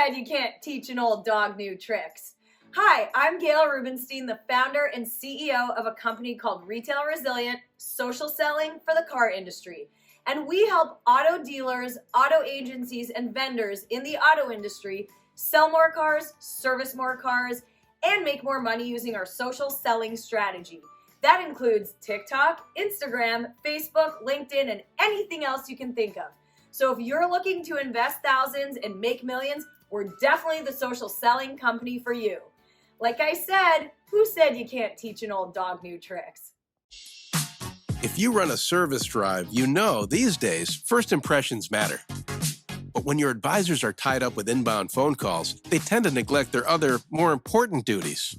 said you can't teach an old dog new tricks? Hi, I'm Gail Rubenstein, the founder and CEO of a company called Retail Resilient, social selling for the car industry. And we help auto dealers, auto agencies, and vendors in the auto industry sell more cars, service more cars, and make more money using our social selling strategy. That includes TikTok, Instagram, Facebook, LinkedIn, and anything else you can think of. So if you're looking to invest thousands and make millions, we're definitely the social selling company for you. Like I said, who said you can't teach an old dog new tricks? If you run a service drive, you know these days first impressions matter. But when your advisors are tied up with inbound phone calls, they tend to neglect their other, more important duties.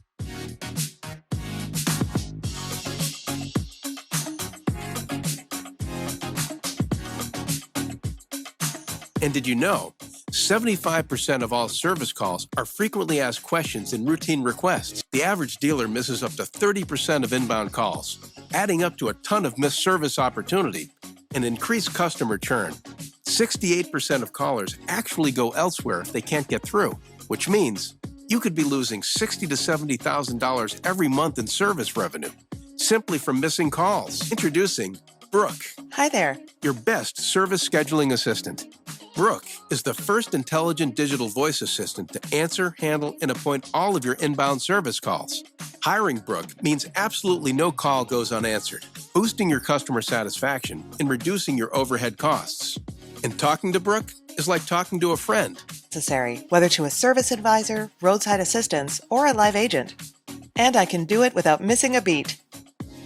And did you know 75% of all service calls are frequently asked questions in routine requests? The average dealer misses up to 30% of inbound calls, adding up to a ton of missed service opportunity and increased customer churn. 68% of callers actually go elsewhere if they can't get through, which means you could be losing $60,000 to $70,000 every month in service revenue simply from missing calls. Introducing Brooke. Hi there. Your best service scheduling assistant. Brooke is the first intelligent digital voice assistant to answer, handle, and appoint all of your inbound service calls. Hiring Brooke means absolutely no call goes unanswered, boosting your customer satisfaction and reducing your overhead costs. And talking to Brooke is like talking to a friend. Necessary, whether to a service advisor, roadside assistance, or a live agent. And I can do it without missing a beat.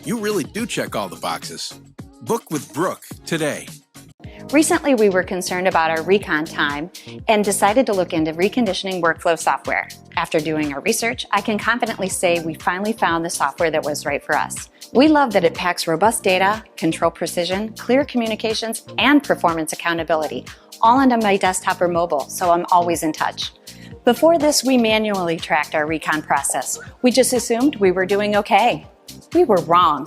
You really do check all the boxes. Book with Brooke today. Recently, we were concerned about our recon time and decided to look into reconditioning workflow software. After doing our research, I can confidently say we finally found the software that was right for us. We love that it packs robust data, control precision, clear communications, and performance accountability, all onto my desktop or mobile, so I'm always in touch. Before this, we manually tracked our recon process. We just assumed we were doing okay. We were wrong.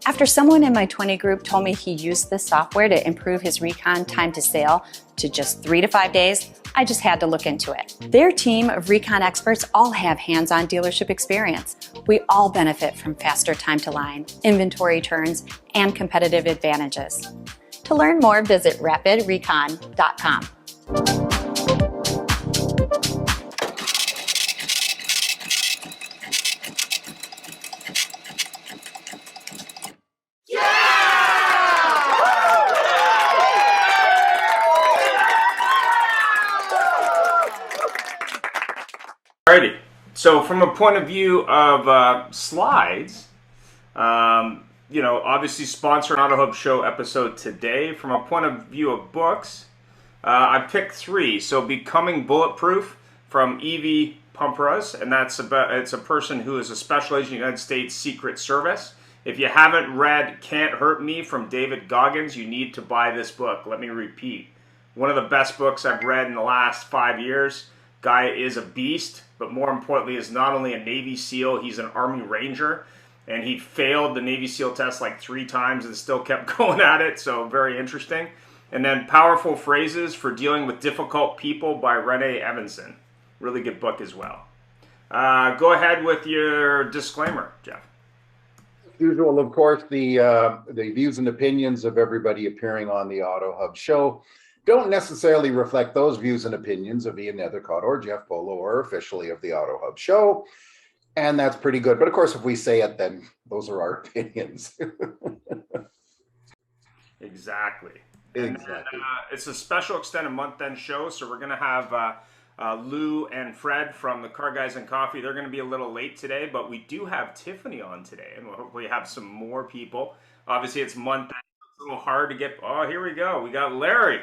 After someone in my 20 group told me he used this software to improve his recon time to sale to just 3 to 5 days, I just had to look into it. Their team of recon experts all have hands-on dealership experience. We all benefit from faster time to line, inventory turns, and competitive advantages. To learn more, visit rapidrecon.com. Alrighty, so from a point of view of slides, obviously sponsor an Auto Hub Show episode today. From a point of view of books, I picked 3. So Becoming Bulletproof from Evie Pumperas, and it's a person who is a special agent in the United States Secret Service. If you haven't read Can't Hurt Me from David Goggins, you need to buy this book. Let me repeat. One of the best books I've read in the last 5 years. Guy is a beast, but more importantly is not only a Navy SEAL, he's an Army Ranger, and he failed the Navy SEAL test like 3 times and still kept going at it, so very interesting. And then Powerful Phrases for Dealing with Difficult People by Renee Evanson. Really good book as well. Go ahead with your disclaimer, Jeff. As usual, of course, the views and opinions of everybody appearing on the Auto Hub Show don't necessarily reflect those views and opinions of Ian Nethercott or Jeff Polo or officially of the Auto Hub Show. And that's pretty good. But of course, if we say it, then those are our opinions. Exactly. And it's a special extended month-end show, so we're going to have Lou and Fred from the Car Guys and Coffee. They're going to be a little late today, but we do have Tiffany on today, and we'll hopefully have some more people. Obviously, it's month-end. It's a little hard to get... Oh, here we go. We got Larry.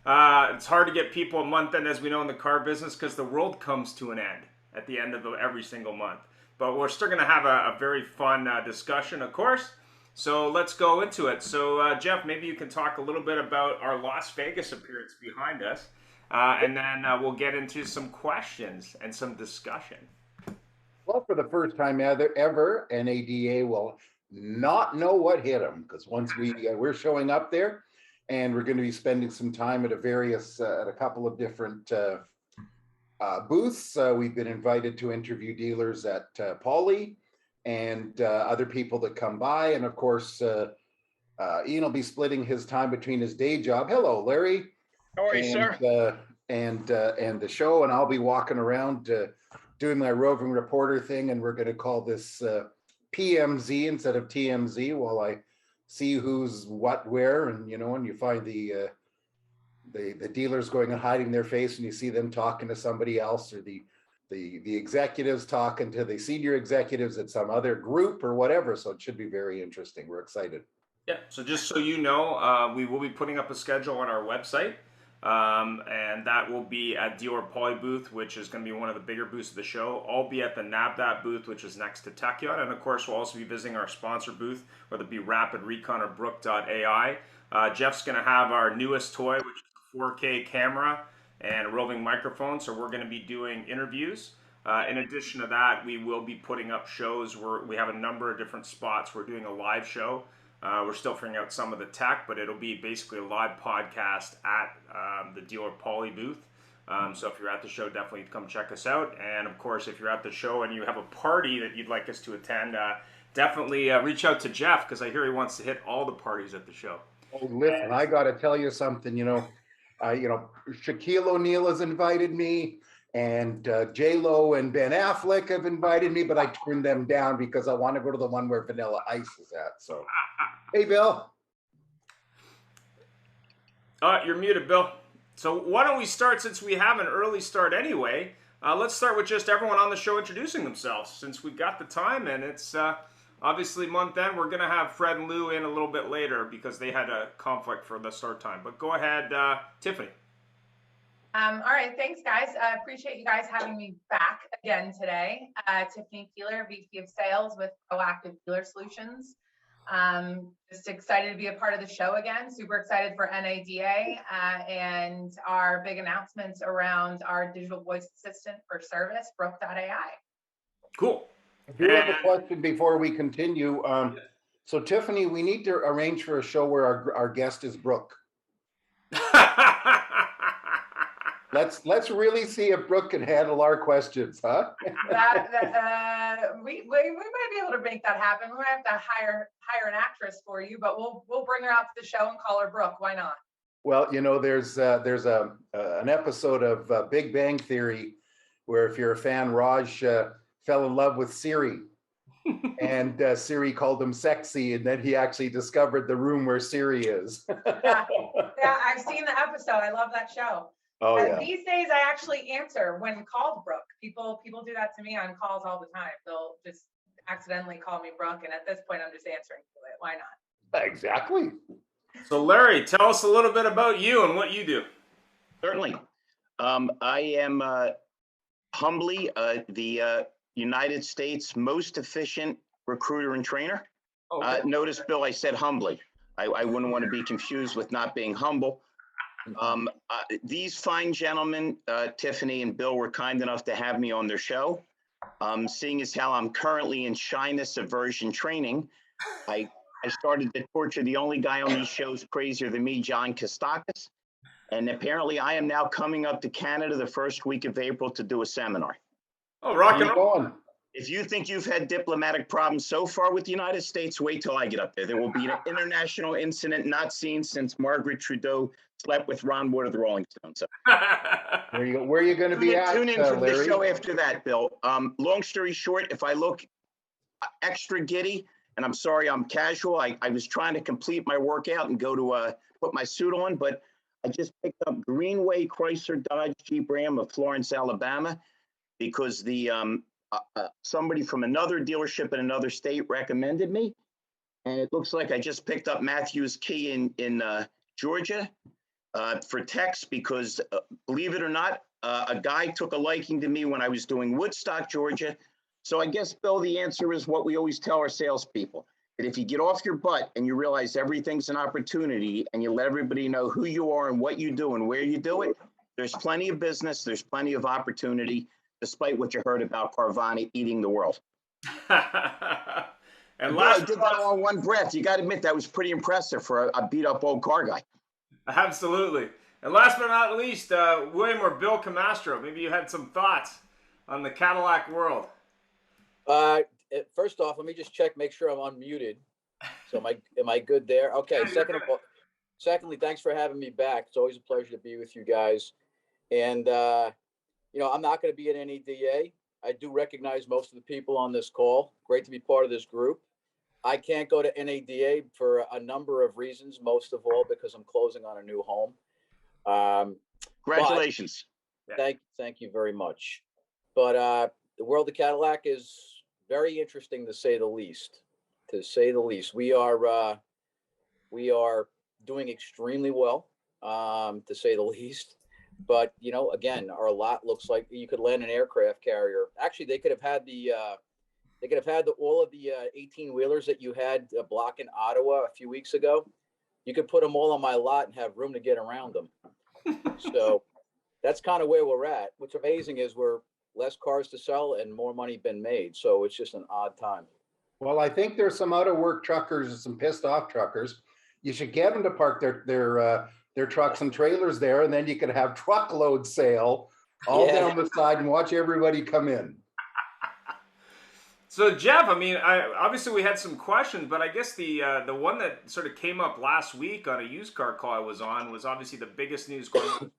It's hard to get people a month end, as we know, in the car business because the world comes to an end at the end of every single month. But we're still going to have a very fun discussion, of course. So let's go into it. So, Jeff, maybe you can talk a little bit about our Las Vegas appearance behind us, and then we'll get into some questions and some discussion. Well, for the first time ever, NADA will not know what hit them because once we're showing up there, and we're going to be spending some time at a couple of different booths. We've been invited to interview dealers at Poly and other people that come by. And of course, Ian will be splitting his time between his day job. Hello, Larry. How are you, sir? And the show, and I'll be walking around doing my roving reporter thing, and we're going to call this PMZ instead of TMZ while I see who's what where, and and you find the dealers going and hiding their face, and you see them talking to somebody else, or the executives talking to the senior executives at some other group or whatever. So it should be very interesting. We're excited. Yeah, so just so you know, we will be putting up a schedule on our website, and that will be at Dealer Poly booth, which is going to be one of the bigger booths of the show. I'll be at the NABDAT booth, which is next to TechYacht, and of course we'll also be visiting our sponsor booth, whether it be Rapid Recon or Brook.ai. Jeff's going to have our newest toy, which is a 4K camera and a roving microphone, so we're going to be doing interviews. In addition to that, we will be putting up shows where we have a number of different spots. We're doing a live show. We're still figuring out some of the tech, but it'll be basically a live podcast at the Dealer Poly booth. So if you're at the show, definitely come check us out. And of course, if you're at the show and you have a party that you'd like us to attend, definitely reach out to Jeff, because I hear he wants to hit all the parties at the show. Oh, listen, I got to tell you something. Shaquille O'Neal has invited me, and J-Lo and Ben Affleck have invited me, but I turned them down because I want to go to the one where Vanilla Ice is at. So, hey, Bill. You're muted, Bill. So why don't we start, since we have an early start anyway, let's start with just everyone on the show introducing themselves, since we've got the time, and it's obviously month end. We're going to have Fred and Lou in a little bit later because they had a conflict for the start time. But go ahead, Tiffany. All right, thanks, guys. I appreciate you guys having me back again today. Tiffany Keeler, VP of Sales with Proactive Dealer Solutions. Just excited to be a part of the show again. Super excited for NADA and our big announcements around our digital voice assistant for service, Brook.ai. Cool. I do have a question before we continue. So, Tiffany, we need to arrange for a show where our guest is Brooke. Let's really see if Brooke can handle our questions, huh? We might be able to make that happen. We might have to hire an actress for you, but we'll bring her out to the show and call her Brooke. Why not? Well, there's an episode of Big Bang Theory where, if you're a fan, Raj fell in love with Siri, and Siri called him sexy, and then he actually discovered the room where Siri is. yeah, I've seen the episode. I love that show. Oh, yeah. These days, I actually answer when called Brooke. People do that to me on calls all the time. They'll just accidentally call me Brooke, and at this point, I'm just answering to it. Why not? Exactly. So, Larry, tell us a little bit about you and what you do. Certainly. I am humbly the United States most efficient recruiter and trainer. Okay. Notice, Bill, I said humbly. I wouldn't want to be confused with not being humble. These fine gentlemen, Tiffany and Bill, were kind enough to have me on their show. Seeing as how I'm currently in shyness aversion training, I started to torture the only guy on these shows crazier than me, John Kostakis. And apparently I am now coming up to Canada the first week of April to do a seminar. Oh, rock and roll. If you think you've had diplomatic problems so far with the United States, wait till I get up there. There will be an international incident not seen since Margaret Trudeau slept with Ron Wood of the Rolling Stones. So, where are you going to be at, tune in for Larry? the show after that, Bill. Long story short, if I look extra giddy, and I'm sorry I'm casual, I was trying to complete my workout and go to put my suit on, but I just picked up Greenway Chrysler Dodge Jeep Ram of Florence, Alabama, because the somebody from another dealership in another state recommended me, and it looks like I just picked up Matthews Key in Georgia for Tex, because believe it or not, a guy took a liking to me when I was doing Woodstock, Georgia. So I guess, Bill, the answer is what we always tell our salespeople, that if you get off your butt and you realize everything's an opportunity and you let everybody know who you are and what you do and where you do it, there's plenty of business, there's plenty of opportunity, despite what you heard about Carvana eating the world. And I did that all in one breath. You got to admit, that was pretty impressive for a beat-up old car guy. Absolutely. And last but not least, William or Bill Camastro, maybe you had some thoughts on the Cadillac world. First off, let me just check, make sure I'm unmuted. So am I good there? Okay. Yeah, Secondly, thanks for having me back. It's always a pleasure to be with you guys. And I'm not going to be at NADA. I do recognize most of the people on this call. Great to be part of this group. I can't go to NADA for a number of reasons, most of all because I'm closing on a new home. Congratulations. Thank you very much. But the world of Cadillac is very interesting to say the least. We are doing extremely well, to say the least. But again, our lot looks like you could land an aircraft carrier. Actually, they could have had all of the 18-wheelers that you had blocking Ottawa a few weeks ago. You could put them all on my lot and have room to get around them. So that's kind of where we're at. What's amazing is we're less cars to sell and more money been made. So it's just an odd time. Well, I think there's some out of work truckers and some pissed off truckers. You should get them to park their trucks and trailers there, and then you could have truckload sale all down the side and watch everybody come in. So Jeff, I mean, obviously we had some questions, but I guess the one that sort of came up last week on a used car call I was on was obviously the biggest news going on,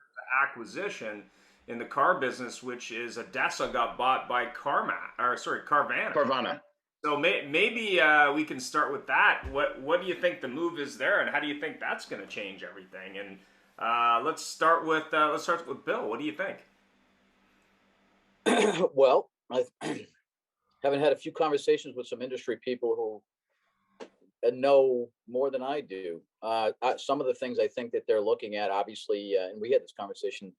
acquisition in the car business, which is ADESA got bought by Carvana. So maybe we can start with that. What do you think the move is there, and how do you think that's going to change everything? And let's start with Bill. What do you think? Well, I haven't had a few conversations with some industry people who know more than I do. Some of the things I think that they're looking at, obviously, and we had this conversation.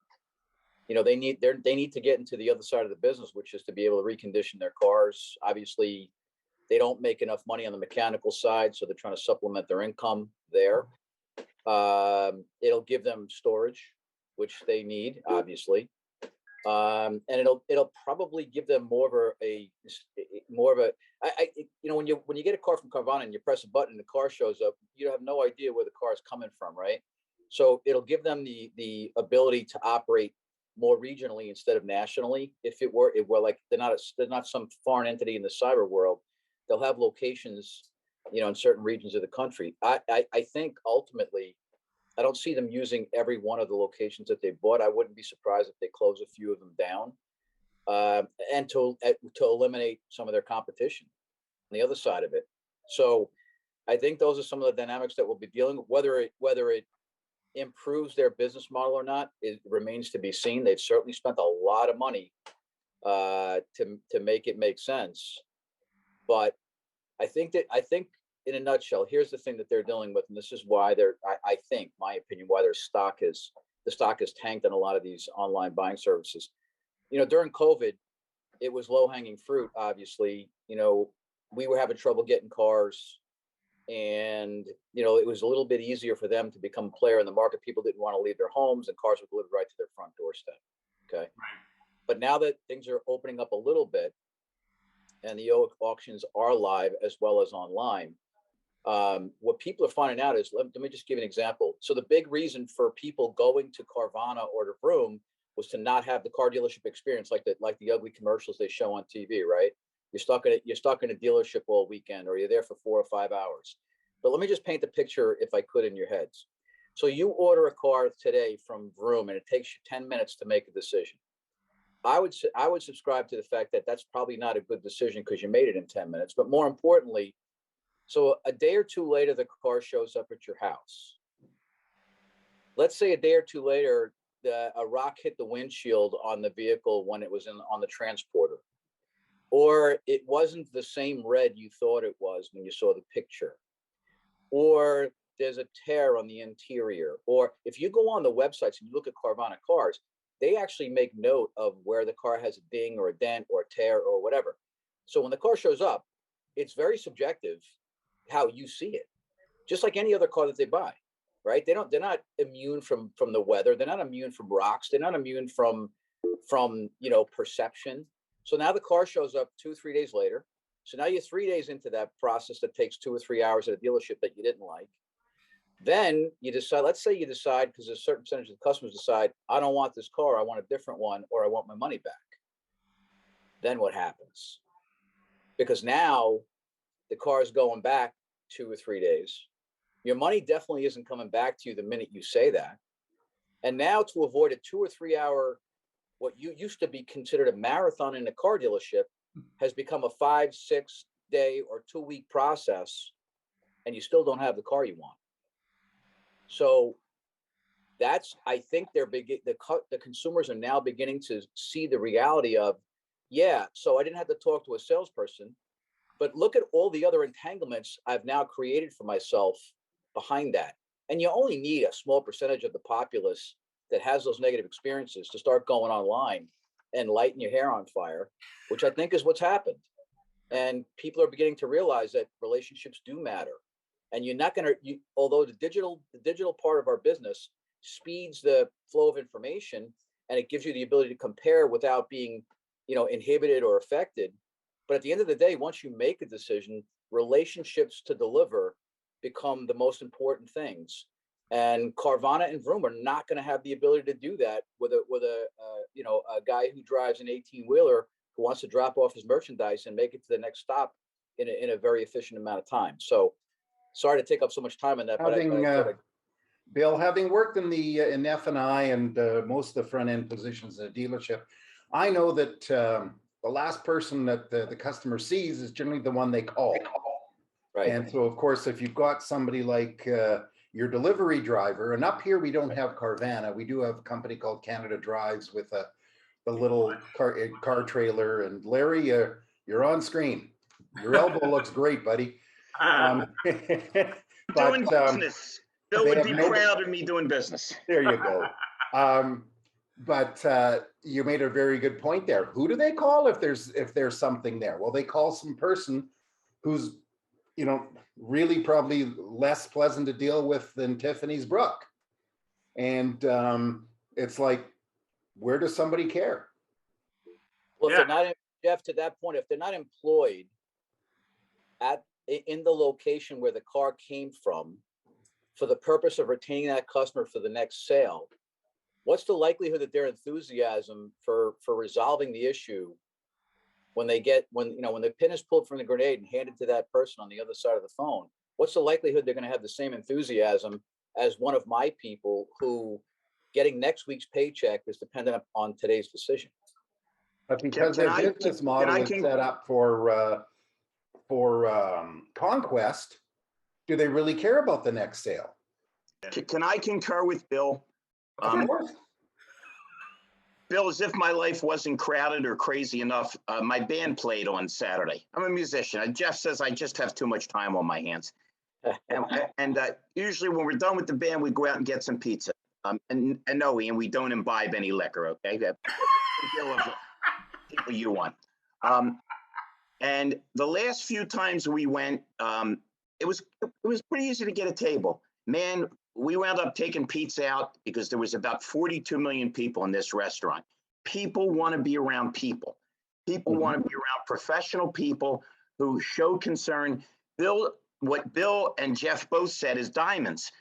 They need to get into the other side of the business, which is to be able to recondition their cars. Obviously, they don't make enough money on the mechanical side, so they're trying to supplement their income there. It'll give them storage, which they need, obviously, and it'll probably give them more of a when you get a car from Carvana and you press a button and the car shows up, you have no idea where the car is coming from, right? So it'll give them the ability to operate more regionally instead of nationally. If it were like they're not some foreign entity in the cyber world, they'll have locations, in certain regions of the country. I think ultimately, I don't see them using every one of the locations that they bought. I wouldn't be surprised if they close a few of them down, and to eliminate some of their competition on the other side of it. So I think those are some of the dynamics that we'll be dealing with. Whether it improves their business model or not, it remains to be seen. They've certainly spent a lot of money to make it make sense. But I think in a nutshell, here's the thing that they're dealing with, and this is why I think, my opinion, why the stock is tanked on a lot of these online buying services. During COVID, it was low hanging fruit. Obviously, we were having trouble getting cars, and it was a little bit easier for them to become a player in the market. People didn't want to leave their homes, and cars were delivered right to their front doorstep. Okay, right. But now that things are opening up a little bit, and the auctions are live as well as online, what people are finding out is, let me just give an example. So the big reason for people going to Carvana or to Vroom was to not have the car dealership experience like the ugly commercials they show on TV, right? You're stuck in a dealership all weekend, or you're there for 4 or 5 hours. But let me just paint the picture, if I could, in your heads. So you order a car today from Vroom, and it takes you 10 minutes to make a decision. I would subscribe to the fact that that's probably not a good decision because you made it in 10 minutes. But more importantly, so a day or two later, the car shows up at your house. Let's say a day or two later, a rock hit the windshield on the vehicle when it was on the transporter. Or it wasn't the same red you thought it was when you saw the picture. Or there's a tear on the interior. Or if you go on the websites and you look at Carvana cars, they actually make note of where the car has a ding or a dent or a tear or whatever. So when the car shows up, it's very subjective how you see it, just like any other car that they buy, right? They're not immune from the weather. They're not immune from rocks. They're not immune from perception. So now the car shows up 2-3 days later. So now you're 3 days into that process that takes 2 or 3 hours at a dealership that you didn't like. Then you decide, let's say you decide, because a certain percentage of the customers decide, I don't want this car, I want a different one, or I want my money back. Then what happens? Because now the car is going back 2 or 3 days. Your money definitely isn't coming back to you the minute you say that. And now to avoid a 2 or 3 hour, what you used to be considered a marathon in a car dealership has become a 5, 6 day or 2 week process, and you still don't have the car you want. So that's, I think the consumers are now beginning to see the reality of, yeah, so I didn't have to talk to a salesperson, but look at all the other entanglements I've now created for myself behind that. And you only need a small percentage of the populace that has those negative experiences to start going online and lighting your hair on fire, which I think is what's happened. And people are beginning to realize that relationships do matter. And you're not going to, although the digital part of our business speeds the flow of information, and it gives you the ability to compare without being, inhibited or affected. But at the end of the day, once you make a decision, relationships to deliver become the most important things. And Carvana and Vroom are not going to have the ability to do that with a guy who drives an 18-wheeler who wants to drop off his merchandise and make it to the next stop in a very efficient amount of time. So sorry to take up so much time on that. Bill, having worked in F&I and most of the front end positions in a dealership, I know that the last person that the customer sees is generally the one they call. Right. And so, of course, if you've got somebody like your delivery driver, and up here we don't have Carvana, we do have a company called Canada Drives with a little car trailer. And Larry, you're on screen. Your elbow looks great, buddy. Doing business. Bill would be proud of me doing business. There you go. But you made a very good point there. Who do they call if there's something there? Well, they call some person who's, really probably less pleasant to deal with than Tiffany's Brook. And it's like, where does somebody care? Well, if they're not, Jeff, to that point, if they're not employed in the location where the car came from for the purpose of retaining that customer for the next sale, what's the likelihood that their enthusiasm for resolving the issue when the pin is pulled from the grenade and handed to that person on the other side of the phone, what's the likelihood they're going to have the same enthusiasm as one of my people who getting next week's paycheck is dependent on today's decision? But because their business model is set up for conquest, do they really care about the next sale? Can I concur with Bill? Of course. Bill, as if my life wasn't crowded or crazy enough, my band played on Saturday. I'm a musician. Jeff says I just have too much time on my hands. And usually when we're done with the band, we go out and get some pizza. And no, Ian, we don't imbibe any liquor, okay? People you want. And the last few times we went, it was pretty easy to get a table. Man, we wound up taking pizza out because there was about 42 million people in this restaurant. People want to be around people. People want to be around professional people who show concern. What Bill and Jeff both said is diamonds.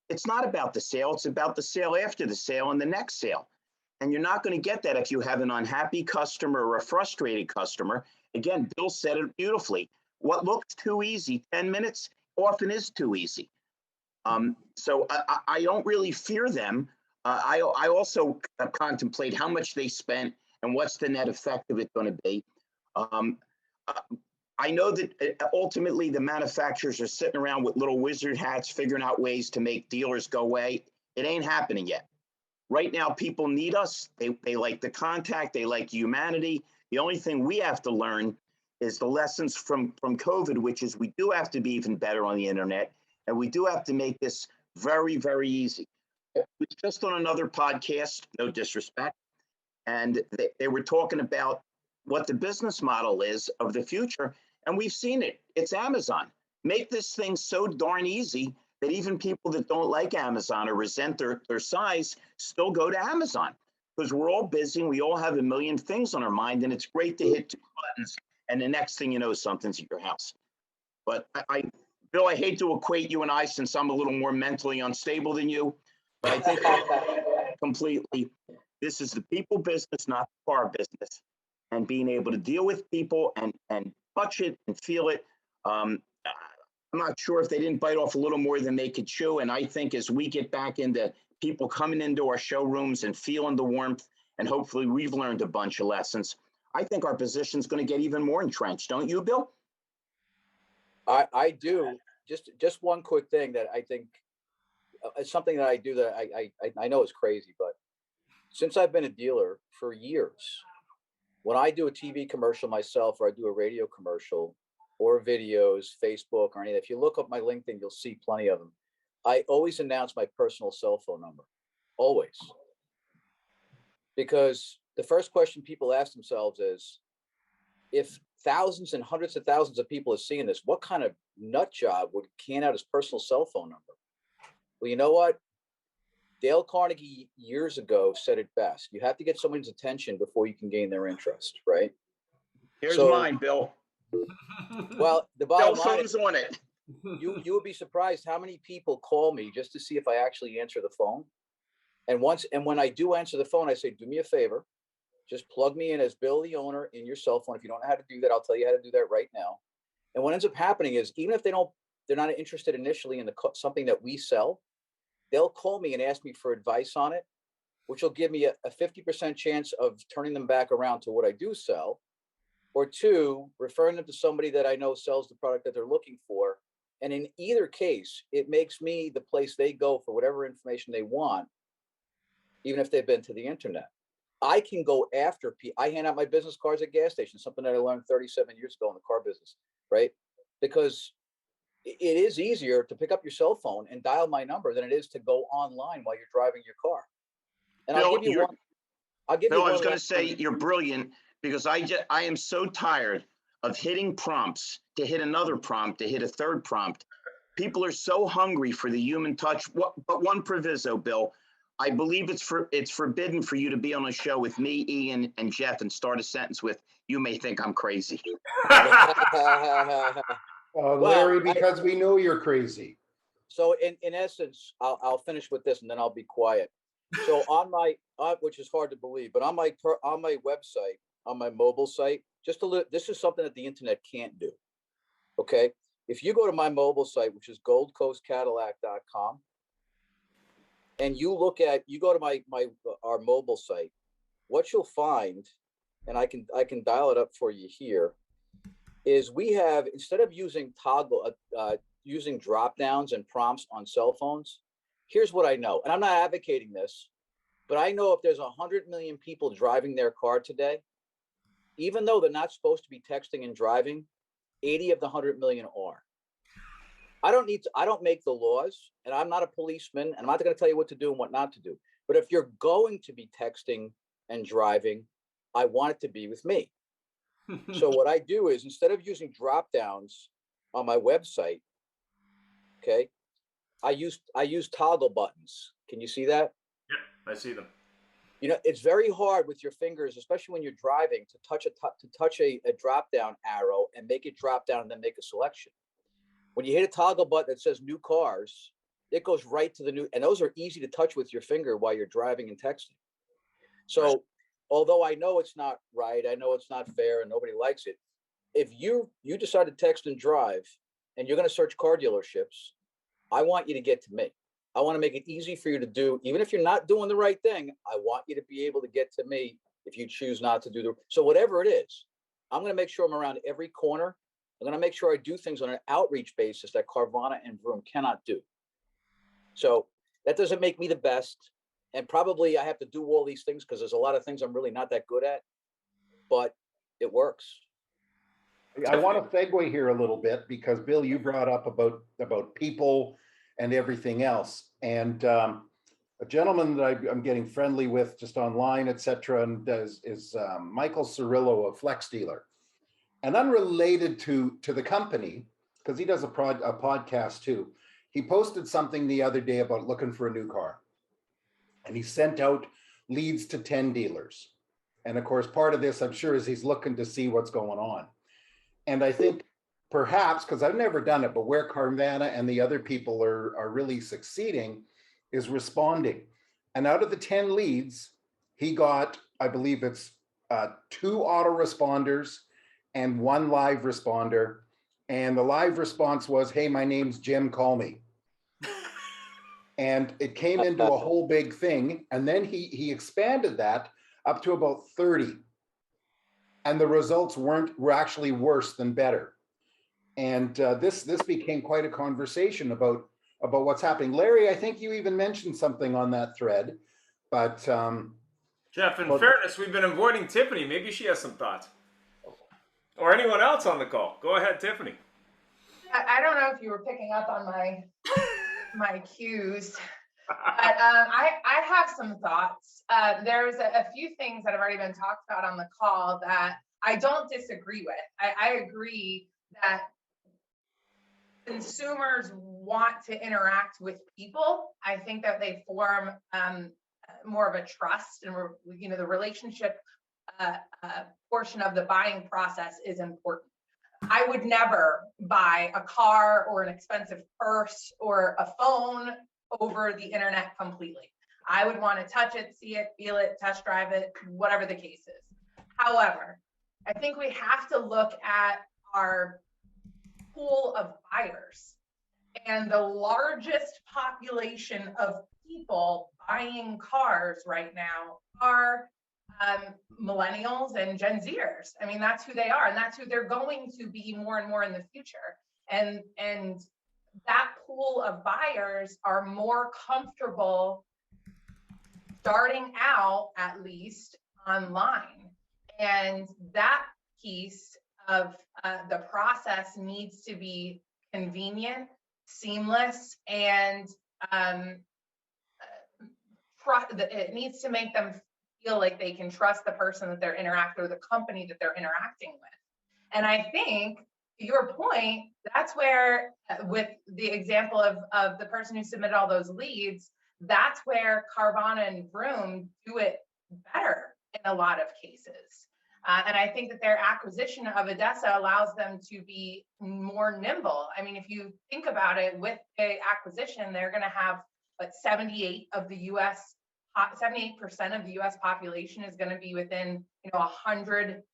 It's not about the sale. It's about the sale after the sale and the next sale. And you're not going to get that if you have an unhappy customer or a frustrated customer. Again, Bill said it beautifully. What looks too easy, 10 minutes, often is too easy. So I don't really fear them. I also contemplate how much they spent and what's the net effect of it going to be. I know that ultimately the manufacturers are sitting around with little wizard hats figuring out ways to make dealers go away. It ain't happening yet. Right now, people need us. They like the contact. They like humanity. The only thing we have to learn is the lessons from COVID, which is we do have to be even better on the internet. And we do have to make this very, very easy. It was just on another podcast, no disrespect, and they were talking about what the business model is of the future, and we've seen it. It's Amazon. Make this thing so darn easy that even people that don't like Amazon or resent their size still go to Amazon because we're all busy and we all have a million things on our mind, and it's great to hit 2 buttons, and the next thing you know, something's at your house. But Bill, I hate to equate you and I since I'm a little more mentally unstable than you, but I think completely. This is the people business, not the car business. And being able to deal with people and touch it and feel it. I'm not sure if they didn't bite off a little more than they could chew. And I think as we get back into people coming into our showrooms and feeling the warmth, and hopefully we've learned a bunch of lessons, I think our position is going to get even more entrenched. Don't you, Bill? I do. Just one quick thing that I think it's something that I do that I know is crazy, but since I've been a dealer for years, when I do a TV commercial myself, or I do a radio commercial or videos, Facebook or anything, if you look up my LinkedIn, you'll see plenty of them. I always announce my personal cell phone number, always. Because the first question people ask themselves is, if thousands and hundreds of thousands of people are seeing this, what kind of nut job would can out his personal cell phone number? Well, you know what? Dale Carnegie years ago said it best. You have to get someone's attention before you can gain their interest, right? Here's mine, Bill. Well, the bottom Cell line phone's is, on it. you would be surprised how many people call me just to see if I actually answer the phone. And when I do answer the phone, I say, do me a favor, just plug me in as Bill, the owner, in your cell phone. If you don't know how to do that, I'll tell you how to do that right now. And what ends up happening is, even if they're not interested initially in something that we sell, they'll call me and ask me for advice on it, which will give me a 50% chance of turning them back around to what I do sell, or two, referring them to somebody that I know sells the product that they're looking for. And in either case, it makes me the place they go for whatever information they want, even if they've been to the internet. I can go after I hand out my business cards at gas stations, something that I learned 37 years ago in the car business, right? Because it is easier to pick up your cell phone and dial my number than it is to go online while you're driving your car. And Bill, I'll give you one. Bill, I was going to say you're brilliant, because I am so tired of hitting prompts to hit another prompt to hit a third prompt. People are so hungry for the human touch. But one proviso, Bill, I believe it's forbidden for you to be on a show with me, Ian, and Jeff and start a sentence with, "You may think I'm crazy." Larry, because we know you're crazy. So in essence, I'll finish with this and then I'll be quiet. So on my, which is hard to believe, but on my website, on my mobile site, this is something that the internet can't do. Okay. If you go to my mobile site, which is goldcoastcadillac.com, and you go to our mobile site, what you'll find, and I can dial it up for you here, is we have, instead of using using drop downs and prompts on cell phones, here's what I know. And I'm not advocating this, but I know if there's 100 million people driving their car today, even though they're not supposed to be texting and driving, 80 of the 100 million are. I don't make the laws, and I'm not a policeman, and I'm not going to tell you what to do and what not to do. But if you're going to be texting and driving, I want it to be with me. So what I do is, instead of using drop downs on my website, okay, I use toggle buttons. Can you see that? Yep, I see them. You know, it's very hard with your fingers, especially when you're driving, to touch a drop down arrow and make it drop down and then make a selection. When you hit a toggle button that says new cars, it goes right to the new, and those are easy to touch with your finger while you're driving and texting. So although I know it's not right, I know it's not fair and nobody likes it, if you decide to text and drive and you're going to search car dealerships, I want you to get to me. I want to make it easy for you to do, even if you're not doing the right thing, I want you to be able to get to me if you choose not to do so whatever it is, I'm going to make sure I'm around every corner. I'm going to make sure I do things on an outreach basis that Carvana and Vroom cannot do. So that doesn't make me the best. And probably I have to do all these things because there's a lot of things I'm really not that good at, but it works. I want to segue here a little bit because Bill, you brought up about people and everything else. And a gentleman that I'm getting friendly with just online, et cetera, and is Michael Cirillo of Flex Dealer. And unrelated to the company, because he does a podcast too, he posted something the other day about looking for a new car. And he sent out leads to 10 dealers. And of course, part of this, I'm sure, is he's looking to see what's going on. And I think perhaps, because I've never done it, but where Carvana and the other people are really succeeding is responding. And out of the 10 leads, he got, I believe it's 2 autoresponders and 1 live responder. And the live response was, "Hey, my name's Jim, call me." And it came into a whole big thing. And then he expanded that up to about 30. And the results were actually worse than better. And this became quite a conversation about what's happening. Larry, I think you even mentioned something on that thread, but Jeff, in fairness, we've been avoiding Tiffany. Maybe she has some thoughts. Or anyone else on the call. Go ahead, Tiffany. I don't know if you were picking up on my cues, but I have some thoughts. There's a few things that have already been talked about on the call that I don't disagree with. I agree that consumers want to interact with people. I think that they form more of a trust, and the relationship portion of the buying process is important. I would never buy a car or an expensive purse or a phone over the internet completely. I would want to touch it, see it, feel it, test drive it, whatever the case is. However, I think we have to look at our pool of buyers, and the largest population of people buying cars right now are millennials and Gen Zers. I mean, that's who they are, and that's who they're going to be more and more in the future. And that pool of buyers are more comfortable starting out, at least online. And that piece of the process needs to be convenient, seamless, and it needs to make them feel like they can trust the person that they're interacting with, the company that they're interacting with. And I think, to your point, that's where, with the example of the person who submitted all those leads, that's where Carvana and Vroom do it better in a lot of cases. And I think that their acquisition of ADESA allows them to be more nimble. I mean, if you think about it, with the acquisition, they're going to have 78% of the U.S. population is going to be within 100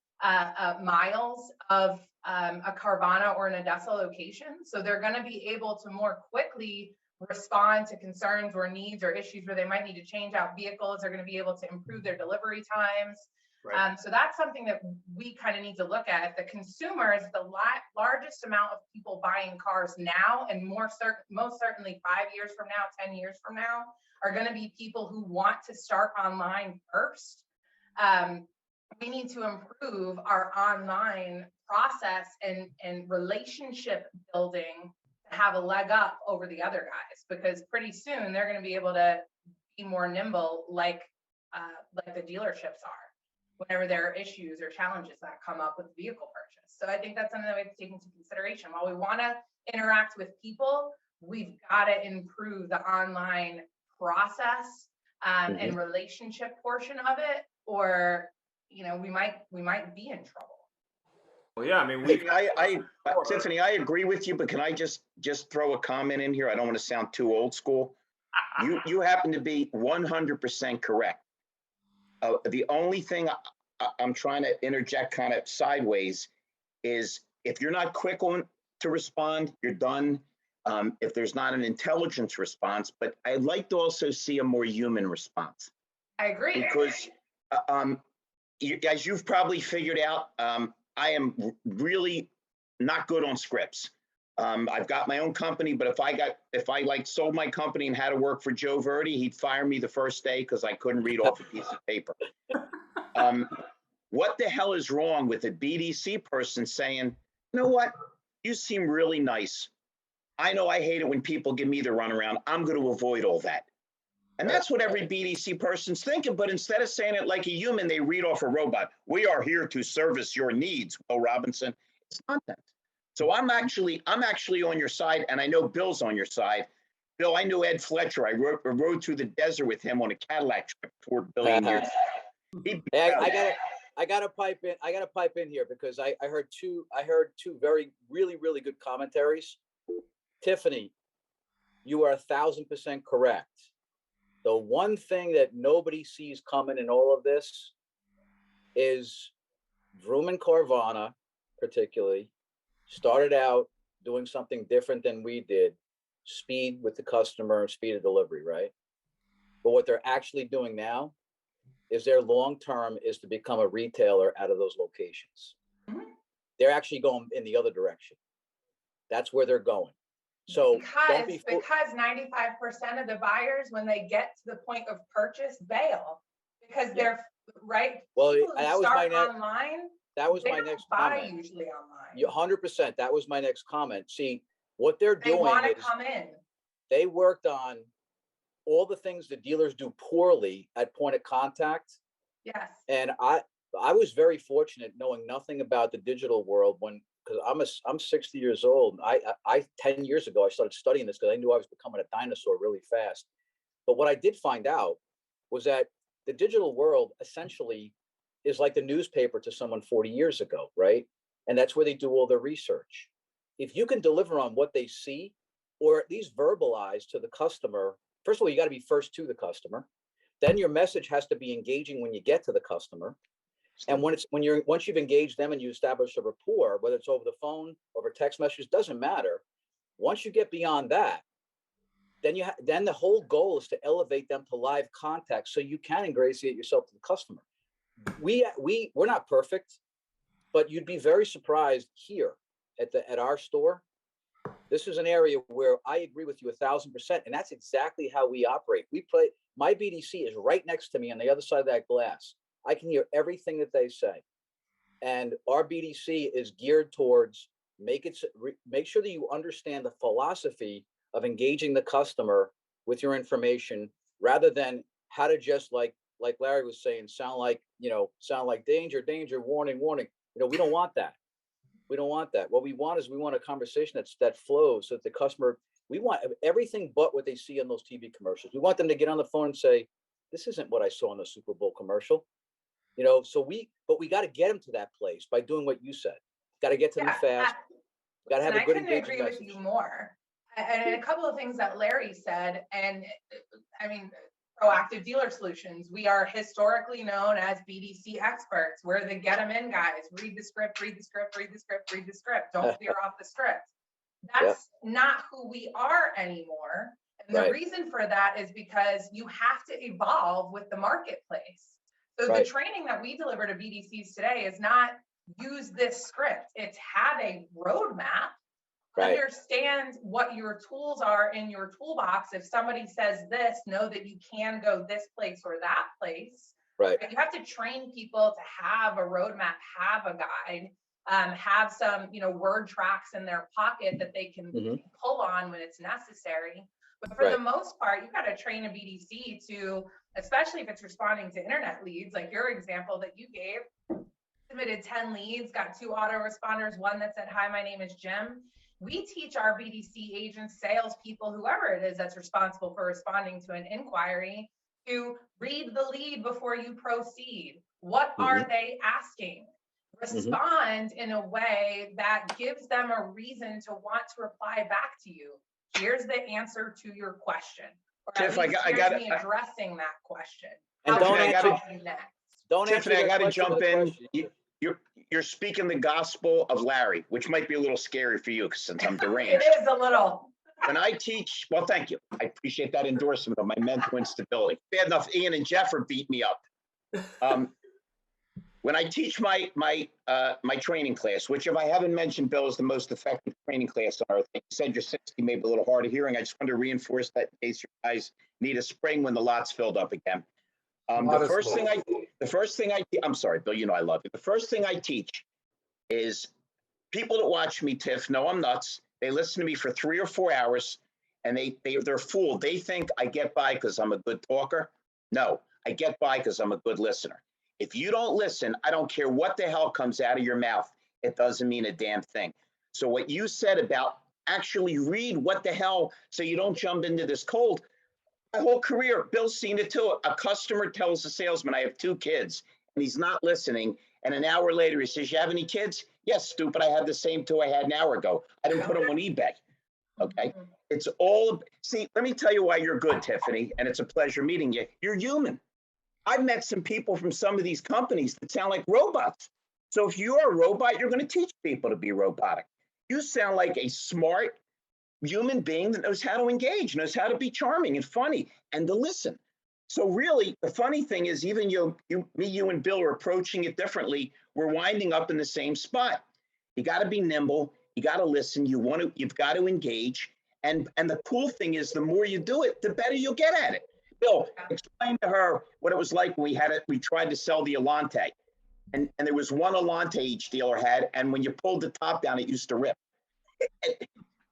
miles of a Carvana or an ADESA location. So they're going to be able to more quickly respond to concerns or needs or issues where they might need to change out vehicles. They're going to be able to improve their delivery times. Right. So that's something that we kind of need to look at. The consumers, the largest amount of people buying cars now, and most certainly 5 years from now, 10 years from now, are going to be people who want to start online first. We need to improve our online process and relationship building to have a leg up over the other guys, because pretty soon they're going to be able to be more nimble, like the dealerships are, whenever there are issues or challenges that come up with vehicle purchase. So I think that's something that we have to take into consideration. While we want to interact with people, we've got to improve the online process and relationship portion of it, or we might be in trouble. Well, yeah, I mean, Tiffany, I agree with you, but can I just throw a comment in here? I don't want to sound too old school. You happen to be 100% correct. The only thing I'm trying to interject kind of sideways is, if you're not quick to respond, you're done. If there's not an intelligence response, but I'd like to also see a more human response. I agree. Because as you've probably figured out, I am really not good on scripts. I've got my own company, but if I sold my company and had to work for Joe Verdi, he'd fire me the first day because I couldn't read off a piece of paper. What the hell is wrong with a BDC person saying, you know what, you seem really nice. I know I hate it when people give me the runaround. I'm going to avoid all that. And that's what every BDC person's thinking. But instead of saying it like a human, they read off a robot. We are here to service your needs, Will Robinson. It's not that. So I'm actually on your side, and I know Bill's on your side. Bill, I knew Ed Fletcher. I rode through the desert with him on a Cadillac trip for $1 billion years. I gotta pipe in. I gotta pipe in here because I heard two. I heard two really good commentaries. Tiffany, you are 1,000% correct. The one thing that nobody sees coming in all of this is Vroom and Carvana, particularly, started out doing something different than we did. Speed with the customer, speed of delivery, right? But what they're actually doing now is their long term is to become a retailer out of those locations. They're actually going in the other direction. That's where they're going. So because 95% of the buyers, when they get to the point of purchase, bail because they're right. Well, People who that was start my next. online. That was they my don't next buy comment. usually online. 100%. That was my next comment. See, what they're They doing want to is come in. they worked on all the things the dealers do poorly at point of contact. Yes. And I was very fortunate knowing nothing about the digital world because I'm 60 years old. I 10 years ago I started studying this because I knew I was becoming a dinosaur really fast. But what I did find out was that the digital world essentially is like the newspaper to someone 40 years ago, right? And that's where they do all their research. If you can deliver on what they see, or at least verbalize to the customer, first of all, you got to be first to the customer. Then your message has to be engaging when you get to the customer. And once you've engaged them and you establish a rapport, whether it's over the phone, over text messages, doesn't matter. Once you get beyond that, then the whole goal is to elevate them to live contact so you can ingratiate yourself to the customer. We're not perfect, but you'd be very surprised here at our store. This is an area where I agree with you 1,000%, and that's exactly how we operate. My BDC is right next to me on the other side of that glass. I can hear everything that they say, and our BDC is geared towards make sure that you understand the philosophy of engaging the customer with your information, rather than how to just like Larry was saying, sound like danger, warning. We don't want that. We don't want that. What we want is a conversation that flows so that the customer, we want everything but what they see on those TV commercials. We want them to get on the phone and say, this isn't what I saw in the Super Bowl commercial. But we got to get them to that place by doing what you said. Got to get to them fast. Got to have a good engagement message. I couldn't agree with you more. And a couple of things that Larry said, and I mean, Proactive Dealer Solutions, we are historically known as BDC experts. We're the get them in guys. Read the script. Don't veer off the script. That's not who we are anymore. And the reason for that is because you have to evolve with the marketplace. So the training that we deliver to BDCs today is not use this script. It's have a roadmap. Understand what your tools are in your toolbox. If somebody says this, know that you can go this place or that place. Right. You have to train people to have a roadmap, have a guide, have some, word tracks in their pocket that they can pull on when it's necessary. But for the most part, you've got to train a BDC to, especially if it's responding to internet leads, like your example that you gave, submitted 10 leads, got 2 autoresponders, one that said, hi, my name is Jim. We teach our BDC agents, salespeople, whoever it is that's responsible for responding to an inquiry, to read the lead before you proceed. What are they asking? Respond in a way that gives them a reason to want to reply back to you. Here's the answer to your question. Or Tiff, at least here's me addressing that question. And Don't Tiffany, I got to jump in. You're speaking the gospel of Larry, which might be a little scary for you since I'm deranged. It is a little. When I teach, well, thank you. I appreciate that endorsement of my mental instability. Bad enough, Ian and Jeff beat me up. When I teach my training class, which if I haven't mentioned, Bill, is the most effective training class on earth. You said you're 60, maybe a little hard of hearing. I just wanted to reinforce that in case you guys need a spring when the lot's filled up again. The first thing I I'm sorry, Bill, I love you. The first thing I teach is people that watch me, Tiff, know I'm nuts. They listen to me for 3 or 4 hours and they're fooled. They think I get by because I'm a good talker. No, I get by because I'm a good listener. If you don't listen, I don't care what the hell comes out of your mouth. It doesn't mean a damn thing. So what you said about actually read what the hell so you don't jump into this cold. My whole career, Bill's seen it too. A customer tells a salesman, I have 2 kids, and he's not listening. And an hour later, he says, "You have any kids?" "Yes, stupid. I have the same two I had an hour ago. I didn't put them on eBay." Okay. It's all, see, let me tell you why you're good, Tiffany, and it's a pleasure meeting you. You're human. I've met some people from some of these companies that sound like robots. So if you're a robot, you're going to teach people to be robotic. You sound like a smart human being that knows how to engage, knows how to be charming and funny and to listen. So really, the funny thing is, even you, and Bill are approaching it differently. We're winding up in the same spot. You got to be nimble. You got to listen. You've got to engage. And the cool thing is, the more you do it, the better you'll get at it. Bill, explain to her what it was like when we tried to sell the Alante. And there was one Alante each dealer had, and when you pulled the top down, it used to rip.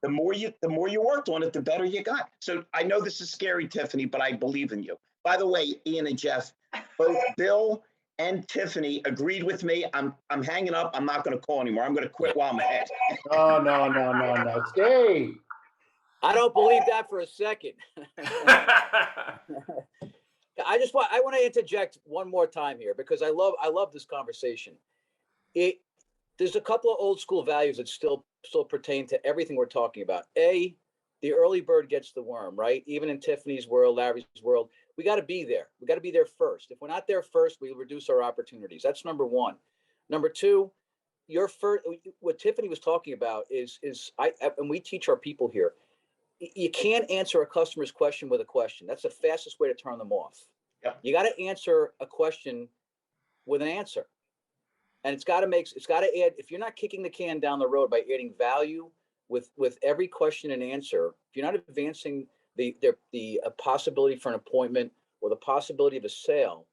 The more you worked on it, the better you got. So I know this is scary, Tiffany, but I believe in you. By the way, Ian and Jeff, both Bill and Tiffany agreed with me. I'm hanging up. I'm not going to call anymore. I'm going to quit while I'm ahead. No. Stay. I don't believe that for a second. I want to interject one more time here because I love this conversation. There's a couple of old school values that still pertain to everything we're talking about. A, the early bird gets the worm, right? Even in Tiffany's world, Larry's world, we got to be there. We got to be there first. If we're not there first, we reduce our opportunities. That's number one. Number two, what Tiffany was talking about is and we teach our people here, you can't answer a customer's question with a question. That's the fastest way to turn them off. Yep. You got to answer a question with an answer. And it's got to add, if you're not kicking the can down the road by adding value with every question and answer, if you're not advancing the possibility for an appointment or the possibility of a sale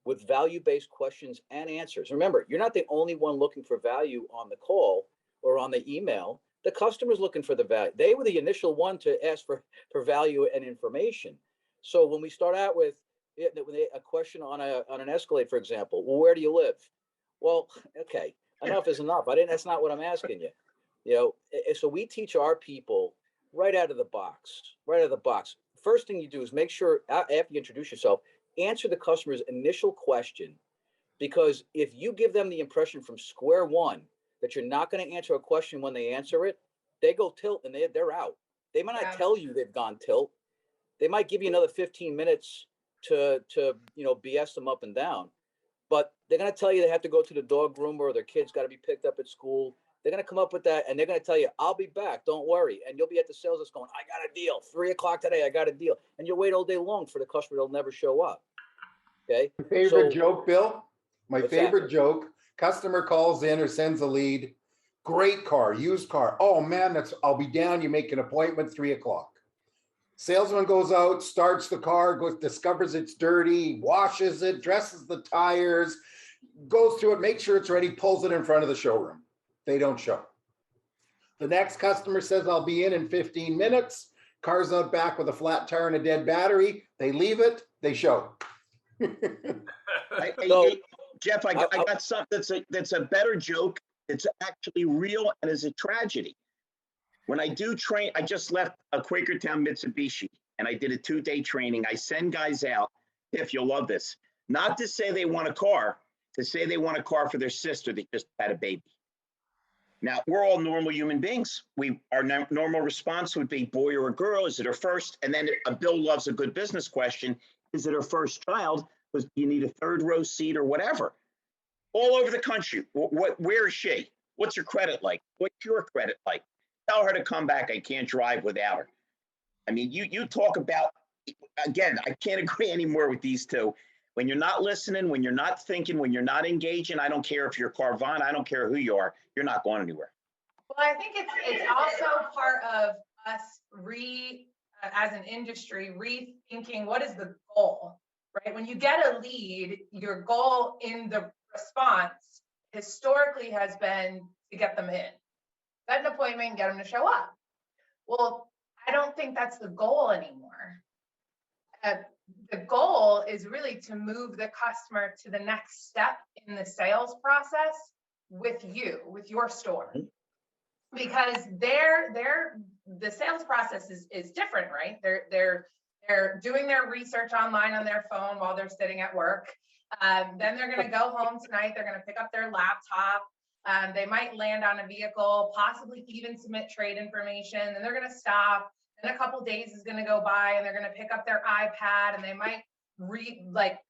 with value-based questions and answers. Remember, you're not the only one looking for value on the call or on the email. The customer's looking for the value. They were the initial one to ask for value and information. So when we start out with a question on an Escalade, for example, well, where do you live? Well, okay, enough is enough. That's not what I'm asking you. You know, so we teach our people right out of the box. First thing you do is make sure after you introduce yourself, answer the customer's initial question, because if you give them the impression from square one that you're not going to answer a question when they answer it, they go tilt and they're out. They might not tell you they've gone tilt. They might give you another 15 minutes to BS them up and down. But they're going to tell you they have to go to the dog groomer or their kid's got to be picked up at school. They're going to come up with that, and they're going to tell you, "I'll be back. Don't worry." And you'll be at the sales desk going, "I got a deal. 3:00 today. I got a deal." And you'll wait all day long for the customer. They'll never show up. Okay. My favorite joke, Bill. My favorite that? joke. Customer calls in or sends a lead. Great car, used car. Oh man, I'll be down. You make an appointment 3:00. Salesman goes out, starts the car, discovers it's dirty, washes it, dresses the tires, goes through it, makes sure it's ready, pulls it in front of the showroom. They don't show. The next customer says, "I'll be in 15 minutes. Car's out back with a flat tire and a dead battery. They leave it, they show. Jeff, I got something that's a better joke. It's actually real and is a tragedy. When I do train, I just left a Quakertown Mitsubishi and I did a 2-day training. I send guys out, if you'll love this, not to say they want a car, to say they want a car for their sister that just had a baby. Now, we're all normal human beings. Our normal response would be boy or a girl. Is it her first? And then Bill loves a good business question. Is it her first child? Because you need a third row seat or whatever. All over the country. Where is she? What's her credit like? What's your credit like? Tell her to come back. I can't drive without her. I mean, you talk about, again, I can't agree anymore with these two. When you're not listening, when you're not thinking, when you're not engaging, I don't care if you're Carvana, I don't care who you are, you're not going anywhere. Well, I think it's also part of us as an industry, rethinking what is the goal, right? When you get a lead, your goal in the response historically has been to get them in. Set an appointment, get them to show up. Well, I don't think that's the goal anymore. The goal is really to move the customer to the next step in the sales process with your store. Because the sales process is different, right? They're They're doing their research online on their phone while they're sitting at work. Then they're going to go home tonight. They're going to pick up their laptop. They might land on a vehicle, possibly even submit trade information. Then they're going to stop. Then a couple days is going to go by, and they're going to pick up their iPad, and they might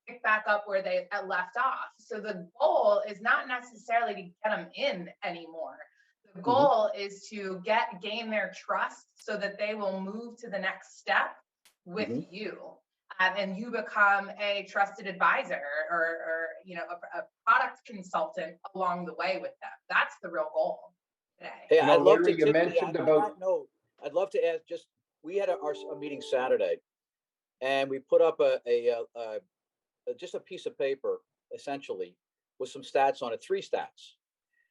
pick back up where they left off. So the goal is not necessarily to get them in anymore. The goal is to gain their trust so that they will move to the next step with you. And you become a trusted advisor or a product consultant along the way with them. That's the real goal today. Hey, I'd love to. Larry, you mentioned about. No, I'd love to ask. Just we had a meeting Saturday, and we put up just a piece of paper, essentially, with some stats on it. 3 stats.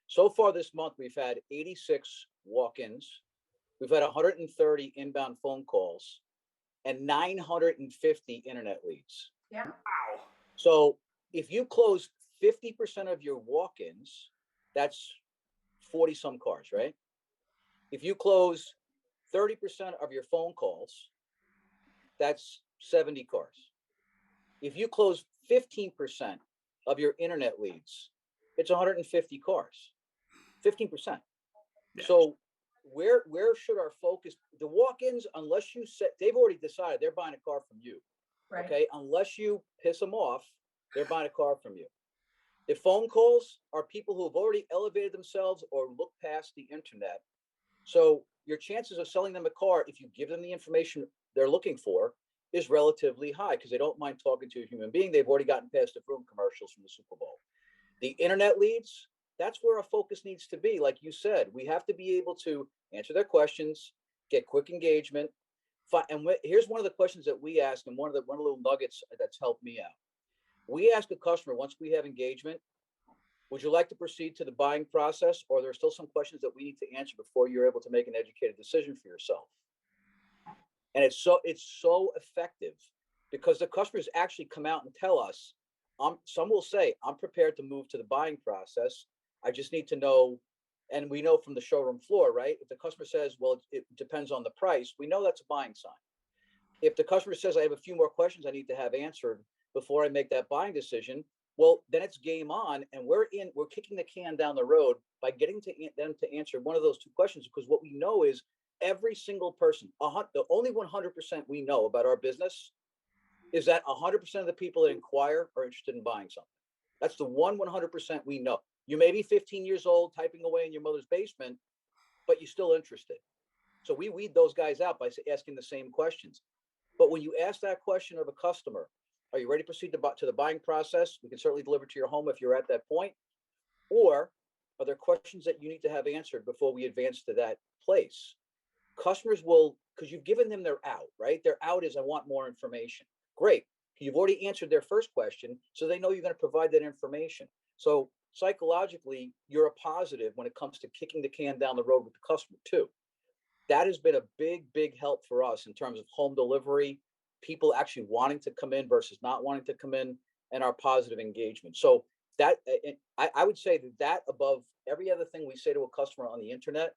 So far this month, we've had 86 walk-ins. We've had 130 inbound phone calls and 950 internet leads. Yeah. Wow. So if you close 50% of your walk-ins, that's 40 some cars, right? If you close 30% of your phone calls, that's 70 cars. If you close 15% of your internet leads, it's 150 cars. 15%. Yeah. So where should our focus? The walk-ins, unless you set, they've already decided they're buying a car from you. Right. Okay, unless you piss them off, they're buying a car from you. The phone calls are people who have already elevated themselves or looked past the internet. So your chances of selling them a car, if you give them the information they're looking for, is relatively high because they don't mind talking to a human being. They've already gotten past the Vroom commercials from the Super Bowl. The internet leads, that's where our focus needs to be. Like you said, we have to be able to answer their questions, get quick engagement. And here's one of the questions that we ask, and one of the little nuggets that's helped me out. We ask a customer once we have engagement, would you like to proceed to the buying process, or are there still some questions that we need to answer before you're able to make an educated decision for yourself? And it's so effective because the customers actually come out and tell us, some will say, I'm prepared to move to the buying process. I just need to know, and we know from the showroom floor, right? If the customer says, well, it depends on the price, we know that's a buying sign. If the customer says, I have a few more questions I need to have answered before I make that buying decision, well, then it's game on, and we're kicking the can down the road by getting them to answer one of those 2 questions, because what we know is every single person, the only 100% we know about our business is that 100% of the people that inquire are interested in buying something. That's the 100% we know. You may be 15 years old typing away in your mother's basement, but you're still interested. So we weed those guys out by asking the same questions. But when you ask that question of a customer, are you ready to proceed to the buying process? We can certainly deliver to your home if you're at that point. Or are there questions that you need to have answered before we advance to that place? Customers will, because you've given them their out, right? Their out is, I want more information. Great. You've already answered their first question, so they know you're going to provide that information. So psychologically, you're a positive when it comes to kicking the can down the road with the customer too. That has been a big, big help for us in terms of home delivery, people actually wanting to come in versus not wanting to come in, and our positive engagement. So that, I would say that above every other thing we say to a customer on the internet,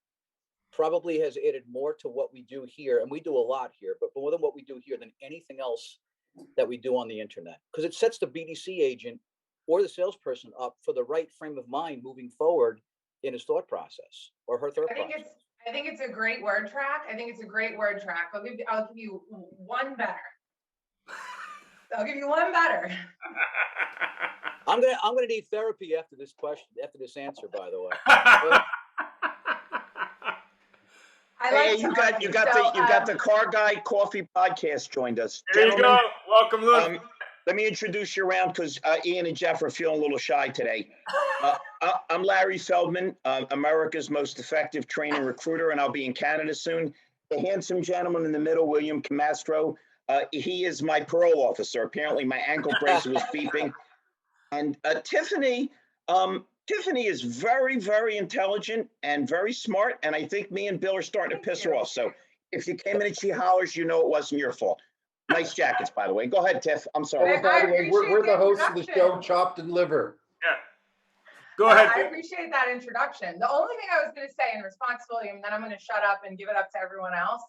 probably has added more to what we do here. And we do a lot here, but more than what we do here than anything else that we do on the internet, because it sets the BDC agent or the salesperson up for the right frame of mind moving forward in his thought process or her thought process. I think it's a great word track. I'll give you one better. I'm gonna need therapy after this question, after this answer, by the way. You got the Car Guy Coffee podcast joined us. There you Gentlemen, go. Welcome, Luke. let me introduce you around because Ian and Jeff are feeling a little shy today. I'm Larry Feldman, America's most effective training recruiter, and I'll be in Canada soon. The handsome gentleman in the middle, William Camastro, he is my parole officer. Apparently my ankle bracelet was beeping. And Tiffany is very, very intelligent and very smart, and I think me and Bill are starting to piss her off. So if you came in and she hollers, you know it wasn't your fault. Nice jackets, by the way. Go ahead, Tiff. I'm sorry. Oh, by the way, we're the hosts of the show, Chopped and Liver. Yeah. Go ahead. I appreciate that introduction. The only thing I was going to say in response to William, then I'm going to shut up and give it up to everyone else,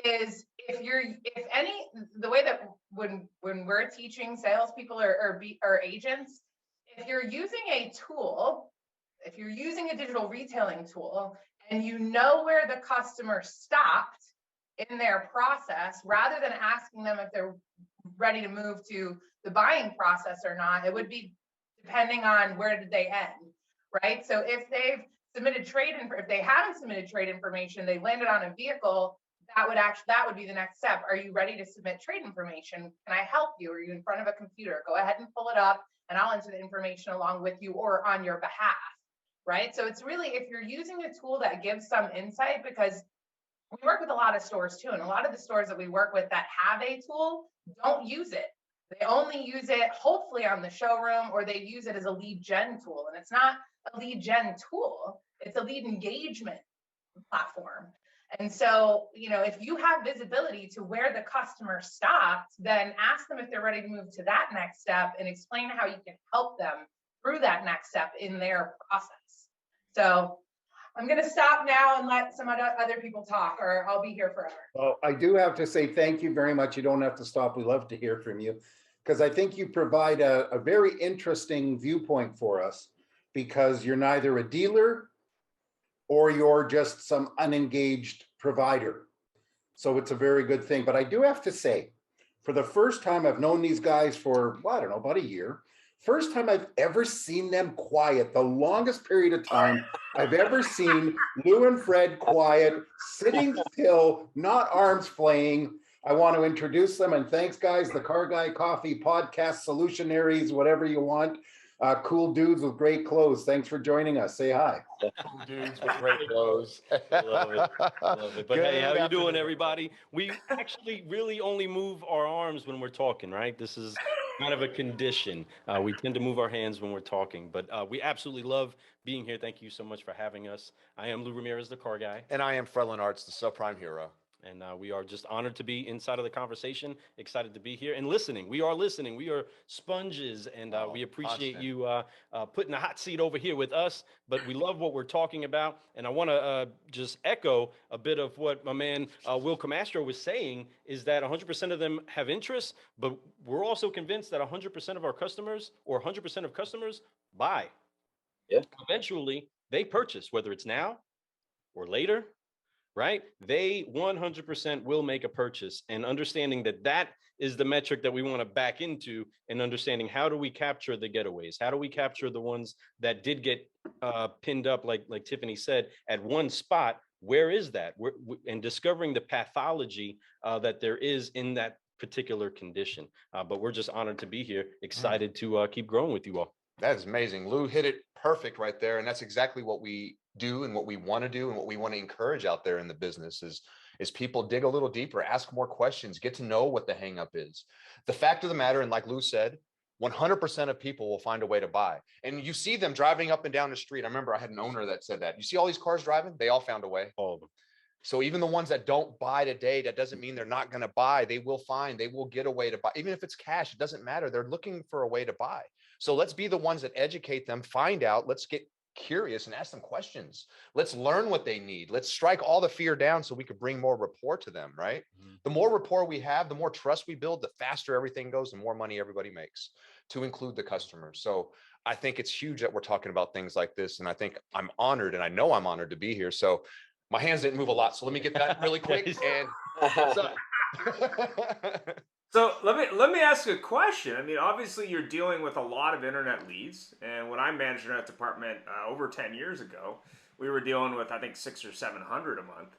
is the way that when we're teaching salespeople or agents, if you're using a tool, if you're using a digital retailing tool and you know where the customer stopped in their process, rather than asking them if they're ready to move to the buying process or not, it would be depending on where did they end, right? So if they've submitted if they haven't submitted trade information, they landed on a vehicle, that would be the next step. Are you ready to submit trade information? Can I help you? Are you in front of a computer? Go ahead and pull it up and I'll enter the information along with you or on your behalf, right? So it's really, if you're using a tool that gives some insight, because we work with a lot of stores too, and a lot of the stores that we work with that have a tool don't use it. They only use it hopefully on the showroom, or they use it as a lead gen tool. And it's not a lead gen tool, it's a lead engagement platform. And so, if you have visibility to where the customer stopped, then ask them if they're ready to move to that next step and explain how you can help them through that next step in their process. So I'm going to stop now and let some other people talk, or I'll be here forever. Well, I do have to say thank you very much. You don't have to stop. We love to hear from you, because I think you provide a very interesting viewpoint for us, because you're neither a dealer or you're just some unengaged provider. So it's a very good thing. But I do have to say, for the first time, I've known these guys for, well, I don't know, about a year. First time I've ever seen them quiet, the longest period of time I've ever seen Lou and Fred quiet, sitting still, not arms flaying. I want to introduce them, and thanks, guys. The Car Guy Coffee Podcast Solutionaries, whatever you want. Cool dudes with great clothes. Thanks for joining us. Say hi. Cool dudes with great clothes. Love it. Love it. But Good hey, how you doing, afternoon, everybody? We actually really only move our arms when we're talking, right? This is kind of a condition. We tend to move our hands when we're talking, but we absolutely love being here. Thank you so much for having us. I am Lou Ramirez, the Car Guy. And I am Frelin Arts, the subprime hero. And we are just honored to be inside of the conversation, excited to be here and listening. We are listening. We are sponges, and we appreciate you putting the hot seat over here with us. But we love what we're talking about. And I want to just echo a bit of what my man Will Camastro was saying, is that 100% of them have interest, but we're also convinced that 100% of our customers, or 100% of customers, buy. Yeah. Eventually, they purchase, whether it's now or later. Right? They 100% will make a purchase, and understanding that that is the metric that we want to back into, and understanding how do we capture the getaways? How do we capture the ones that did get pinned up, like Tiffany said, at one spot? Where is that? And discovering the pathology that there is in that particular condition. But we're just honored to be here, excited to keep growing with you all. That is amazing. Lou hit it perfect right there. And that's exactly what we do and what we want to do and what we want to encourage out there in the business is people dig a little deeper, ask more questions, get to know what the hang up is. The fact of the matter, and like Lou said, 100% of people will find a way to buy. And you see them driving up and down the street. I remember I had an owner that said that. You see all these cars driving? They all found a way. All of them. So even the ones that don't buy today, that doesn't mean they're not going to buy. They will get a way to buy. Even if it's cash, it doesn't matter. They're looking for a way to buy. So let's be the ones that educate them, find out, let's get curious and ask them questions. Let's learn what they need. Let's strike all the fear down so we could bring more rapport to them, right? Mm-hmm. The more rapport we have, the more trust we build, the faster everything goes, the more money everybody makes, to include the customers. So I think it's huge that we're talking about things like this. And I think I'm honored, and I know I'm honored to be here. So my hands didn't move a lot. So let me get that really quick. And So let me ask a question. I mean, obviously you're dealing with a lot of internet leads, and when I managed internet department over 10 years ago, we were dealing with, I think, 600 or 700 a month.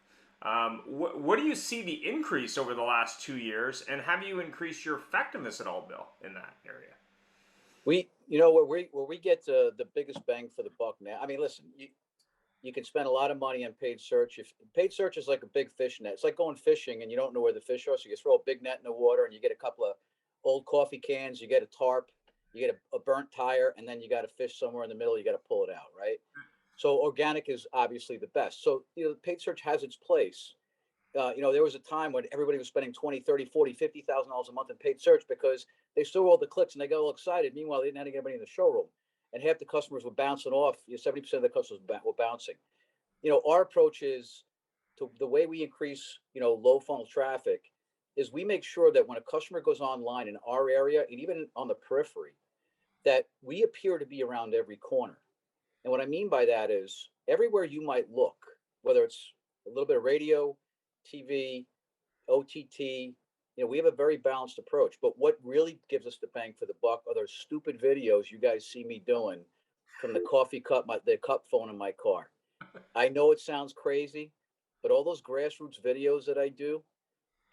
What do you see the increase over the last 2 years, and have you increased your effectiveness at all, Bill, in that area? Where we get the biggest bang for the buck now. I mean, listen, you can spend a lot of money on paid search. If paid search is like a big fish net, it's like going fishing and you don't know where the fish are. So you throw a big net in the water and you get a couple of old coffee cans, you get a tarp, you get a burnt tire, and then you got a fish somewhere in the middle. You got to pull it out, right? So organic is obviously the best. So, paid search has its place. There was a time when everybody was spending $20, $30, $40, $50,000 a month in paid search because they saw all the clicks and they got all excited. Meanwhile, they didn't have anybody in the showroom. And half the customers were bouncing off. 70% of the customers were bouncing. Our approach is to the way we increase, low funnel traffic is we make sure that when a customer goes online in our area and even on the periphery, that we appear to be around every corner. And what I mean by that is everywhere you might look, whether it's a little bit of radio, TV, OTT, we have a very balanced approach. But what really gives us the bang for the buck are those stupid videos you guys see me doing from the coffee cup, the cup phone in my car. I know it sounds crazy, but all those grassroots videos that I do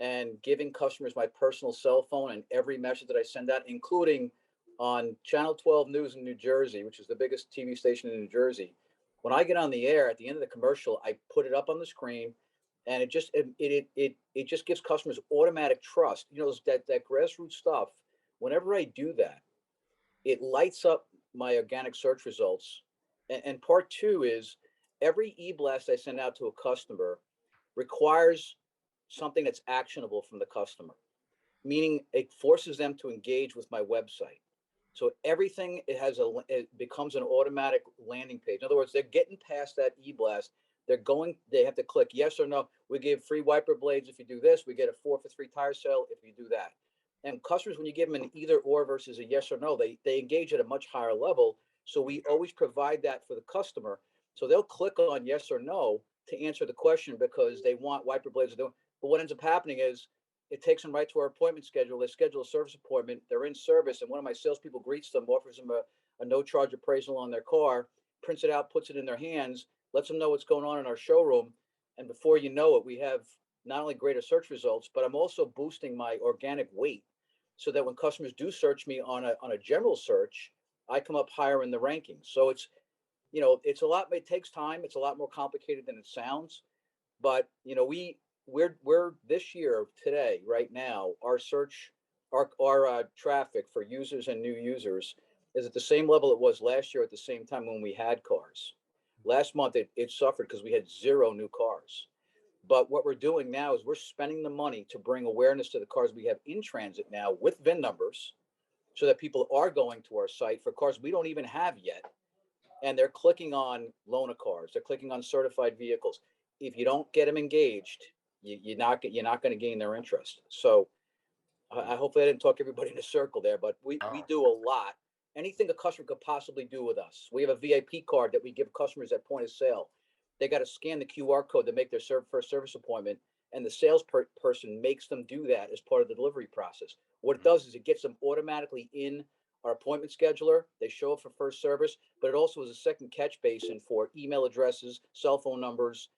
and giving customers my personal cell phone and every message that I send out, including on Channel 12 News in New Jersey, which is the biggest TV station in New Jersey. When I get on the air at the end of the commercial, I put it up on the screen, and it just gives customers automatic trust. That grassroots stuff. Whenever I do that, it lights up my organic search results. And part two is every e-blast I send out to a customer requires something that's actionable from the customer, meaning it forces them to engage with my website. So everything it becomes an automatic landing page. In other words, they're getting past that e-blast. They have to click yes or no. We give free wiper blades if you do this. We get a 4 for 3 tire sale if you do that. And customers, when you give them an either or versus a yes or no, they engage at a much higher level. So we always provide that for the customer. So they'll click on yes or no to answer the question because they want wiper blades. But what ends up happening is it takes them right to our appointment schedule. They schedule a service appointment. They're in service, and one of my salespeople greets them, offers them a no-charge appraisal on their car, prints it out, puts it in their hands, lets them know what's going on in our showroom. And before you know it, we have not only greater search results, but I'm also boosting my organic weight so that when customers do search me on a general search, I come up higher in the rankings. So it's it takes time. It's a lot more complicated than it sounds. But, we're this year today, right now, our search, our traffic for users and new users is at the same level it was last year at the same time when we had cars. Last month, it suffered because we had 0 new cars. But what we're doing now is we're spending the money to bring awareness to the cars we have in transit now with VIN numbers so that people are going to our site for cars we don't even have yet. And they're clicking on loaner cars. They're clicking on certified vehicles. If you don't get them engaged, you're not going to gain their interest. So I hopefully I didn't talk everybody in a circle there, but we do a lot. Anything a customer could possibly do with us. We have a VIP card that we give customers at point of sale. They got to scan the QR code to make their first service appointment, and the sales person makes them do that as part of the delivery process. What it does is it gets them automatically in our appointment scheduler. They show up for first service, but it also is a second catch basin for email addresses, cell phone numbers.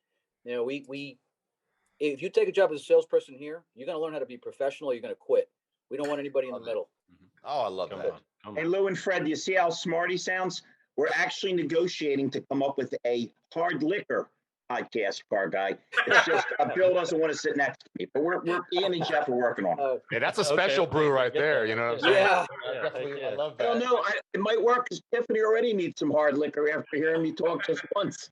If you take a job as a salesperson here, you're going to learn how to be professional. You're going to quit. We don't want anybody in the middle. Oh, I love that. Hey, Lou and Fred, do you see how smart he sounds? We're actually negotiating to come up with a hard liquor podcast, car guy. It's just Bill doesn't want to sit next to me, but we're Ian and Jeff are working on it. Hey, that's a special brew right there. You know what I'm saying? Yeah. I love I that. don't know. It might work because Tiffany already needs some hard liquor after hearing me talk just once.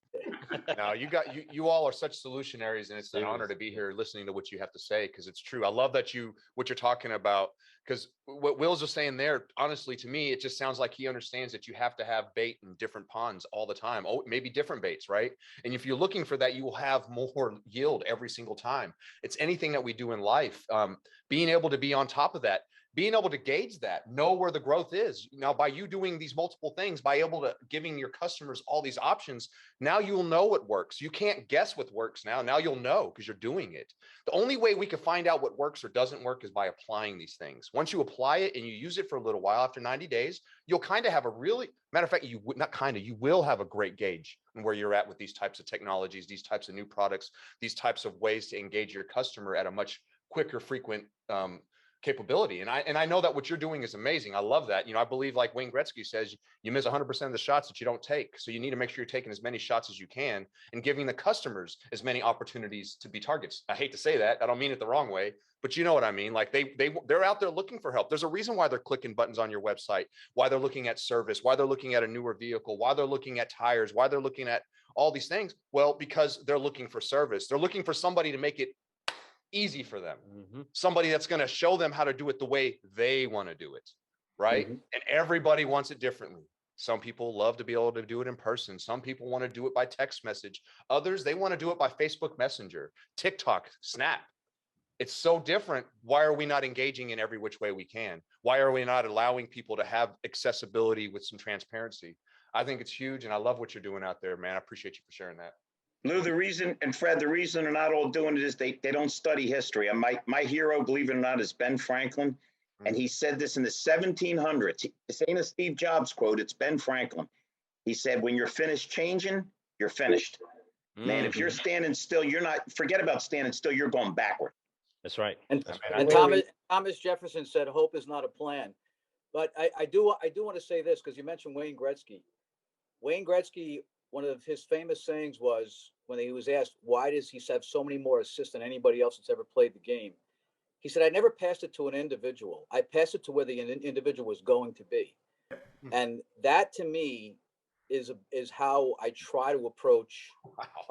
No, you all are such solutionaries, and it's an honor to be here listening to what you have to say because it's true. I love that what you're talking about, because what Will's just saying there, honestly, to me, it just sounds like he understands that you have to have bait in different ponds all the time. Oh, maybe different baits, right? And if you're looking for that, you will have more yield every single time. It's anything that we do in life. Being able to be on top of that, being able to gauge that, know where the growth is. Now, by you doing these multiple things, by able to giving your customers all these options, now you'll know what works. You can't guess what works now. Now you'll know because you're doing it. The only way we can find out what works or doesn't work is by applying these things. Once you apply it and you use it for a little while, after 90 days, you'll kind of have matter of fact, you will have a great gauge on where you're at with these types of technologies, these types of new products, these types of ways to engage your customer at a much quicker, frequent capability. And I know that what you're doing is amazing. I love that. I believe, like Wayne Gretzky says, you miss 100% of the shots that you don't take. So you need to make sure you're taking as many shots as you can and giving the customers as many opportunities to be targets. I hate to say that. I don't mean it the wrong way, but you know what I mean? Like they're out there looking for help. There's a reason why they're clicking buttons on your website, why they're looking at service, why they're looking at a newer vehicle, why they're looking at tires, why they're looking at all these things. Well, because they're looking for service. They're looking for somebody to make it easy for them. Somebody that's going to show them how to do it the way they want to do it. Right. And everybody wants it differently. Some people love to be able to do it in person. Some people want to do it by text message. Others, they want to do it by Facebook Messenger, TikTok, Snap. It's so different. Why are we not engaging in every which way we can? Why are we not allowing people to have accessibility with some transparency? I think it's huge, and I love what you're doing out there, man. I appreciate you for sharing that. Lou, the reason, and Fred, the reason they're not all doing it is they don't study history. And my hero, believe it or not, is Ben Franklin. And he said this in the 1700s. This ain't a Steve Jobs quote. It's Ben Franklin. He said, when you're finished changing, you're finished. Man, if you're standing still, you're not, forget about standing still, you're going backward. That's right. And Thomas Jefferson said, hope is not a plan. But I do want to say this, because you mentioned Wayne Gretzky. Wayne Gretzky, one of his famous sayings was, when he was asked, why does he have so many more assists than anybody else that's ever played the game? He said, I never passed it to an individual. I passed it to where the individual was going to be. And that, to me, is how I try to approach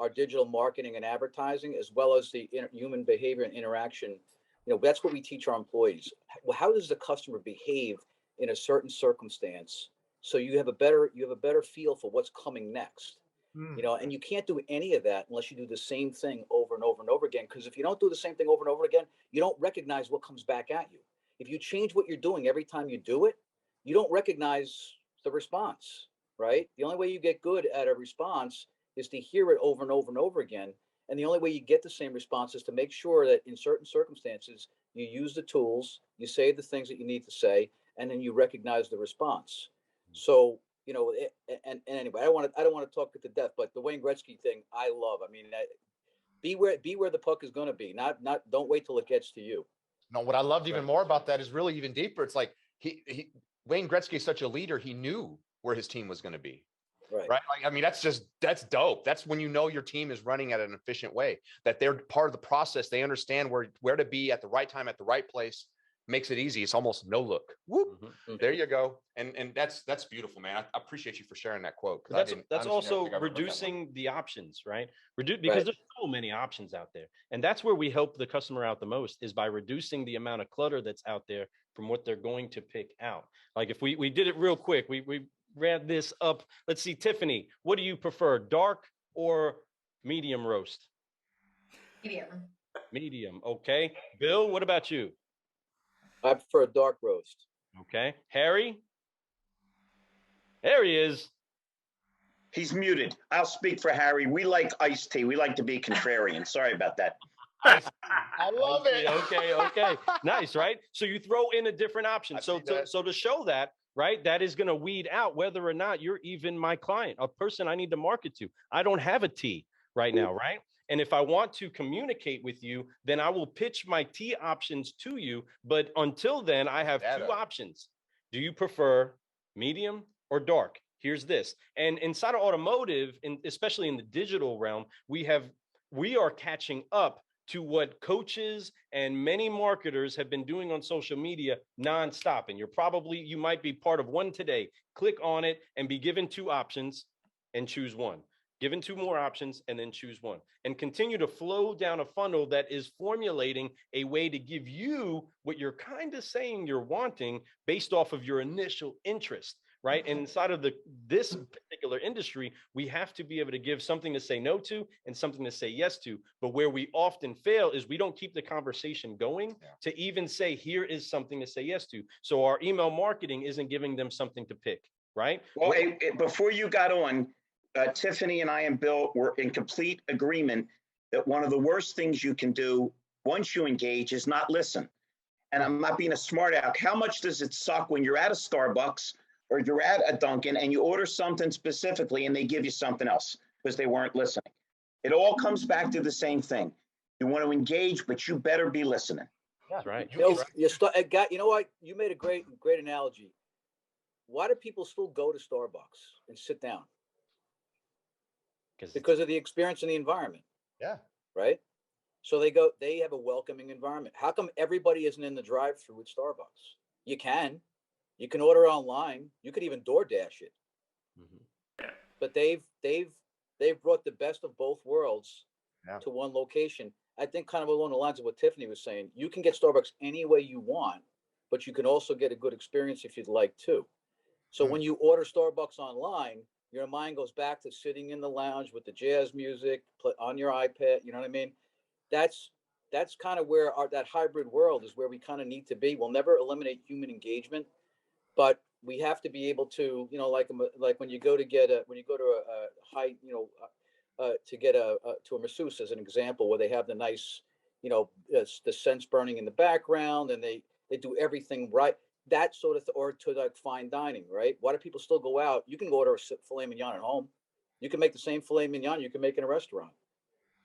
our digital marketing and advertising, as well as the human behavior and interaction. You know, that's what we teach our employees. How does the customer behave in a certain circumstance, so you have a better feel for what's coming next? You know, and you can't do any of that unless you do the same thing over and over and over again. Because if you don't do the same thing over and over again, you don't recognize what comes back at you. If you change what you're doing every time you do it, you don't recognize the response, right? The only way you get good at a response is to hear it over and over and over again. And the only way you get the same response is to make sure that in certain circumstances, you use the tools, you say the things that you need to say, and then you recognize the response. So, you know, and anyway, I don't want to talk it to death, but the Wayne Gretzky thing, I love. I mean, be where the puck is going to be. Not don't wait till it gets to you. No, what I loved even more about that is really even deeper. It's like Wayne Gretzky is such a leader. He knew where his team was going to be. Right. Like, I mean, that's dope. That's when you know your team is running at an efficient way, that they're part of the process. They understand where to be at the right time, at the right place. Makes it easy. It's almost no look. Whoop. There you go. And that's beautiful, man. I appreciate you for sharing that quote. That's also reducing the options, right? Because there's so many options out there. And that's where we help the customer out the most, is by reducing the amount of clutter that's out there from what they're going to pick out. Like if we did it real quick, we ran this up. Let's see, Tiffany, what do you prefer, dark or medium roast? Medium. Okay. Bill, what about you? I prefer a dark roast. Okay. Harry? There he is. He's muted. I'll speak for Harry. We like iced tea. We like to be contrarian. Sorry about that. I love it. Okay. Nice, right? So you throw in a different option. So to show that, right, that is going to weed out whether or not you're even my client, a person I need to market to. I don't have a tea right now, right? And if I want to communicate with you, then I will pitch my tea options to you. But until then, I have two options. Do you prefer medium or dark? Here's this. And inside of automotive, and especially in the digital realm, we are catching up to what coaches and many marketers have been doing on social media nonstop. And you might be part of one today. Click on it and be given two options and choose one. Given two more options and then choose one, and continue to flow down a funnel that is formulating a way to give you what you're kind of saying you're wanting based off of your initial interest, right? And inside of this particular industry, we have to be able to give something to say no to and something to say yes to. But where we often fail is we don't keep the conversation going to even say, here is something to say yes to. So our email marketing isn't giving them something to pick, right? Well, before you got on, Tiffany and I and Bill were in complete agreement that one of the worst things you can do once you engage is not listen. And I'm not being a smart aleck. How much does it suck when you're at a Starbucks or you're at a Dunkin' and you order something specifically and they give you something else because they weren't listening? It all comes back to the same thing. You want to engage, but you better be listening. That's right. You know what? You made a great analogy. Why do people still go to Starbucks and sit down? Because of the experience in the environment. Yeah. Right. So they have a welcoming environment. How come everybody isn't in the drive-through at Starbucks? You can order online. You could even DoorDash it. But they've brought the best of both worlds to one location. I think kind of along the lines of what Tiffany was saying, you can get Starbucks any way you want, but you can also get a good experience if you'd like to. So when you order Starbucks online, your mind goes back to sitting in the lounge with the jazz music on your iPad. You know what I mean? That's kind of where that hybrid world is, where we kind of need to be. We'll never eliminate human engagement, but we have to be able to, like when you go to get a high, to get to a masseuse, as an example, where they have the nice, the scents burning in the background, and they do everything right. That sort of, or to like fine dining, right? Why do people still go out? You can go order a filet mignon at home. You can make the same filet mignon you can make in a restaurant.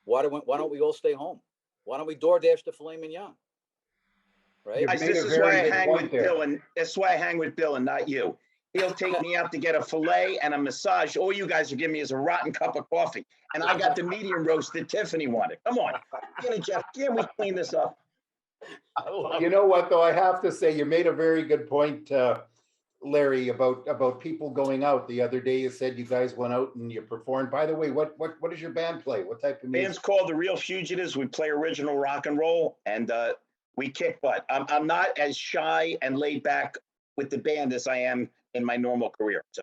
Why don't we all stay home? Why don't we DoorDash the filet mignon? Right. Guys, this is why I hang with Bill, and that's why I hang with Bill and not you. He'll take me out to get a filet and a massage. All you guys are giving me is a rotten cup of coffee, and I got the medium roast that Tiffany wanted. Come on, Jeff, can we clean this up? You know what, though, I have to say, you made a very good point, Larry, about people going out. The other day you said you guys went out and you performed. By the way, what does your band play? What type of music? Band's called The Real Fugitives. We play original rock and roll, and we kick butt. I'm not as shy and laid back with the band as I am in my normal career. So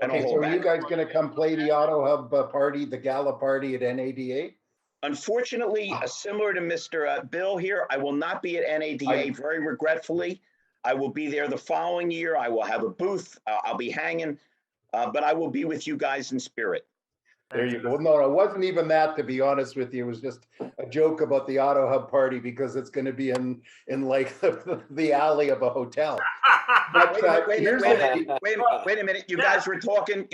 okay, so are you guys going to come play the Auto Hub party, the gala party at NADA? Unfortunately, similar to Mr. Bill here, I will not be at NADA, very regretfully. I will be there the following year. I will have a booth. I'll be hanging, but I will be with you guys in spirit. There you go. No, it wasn't even that, to be honest with you. It was just a joke about the Auto Hub party, because it's going to be in like the alley of a hotel. But wait a minute. You guys were talking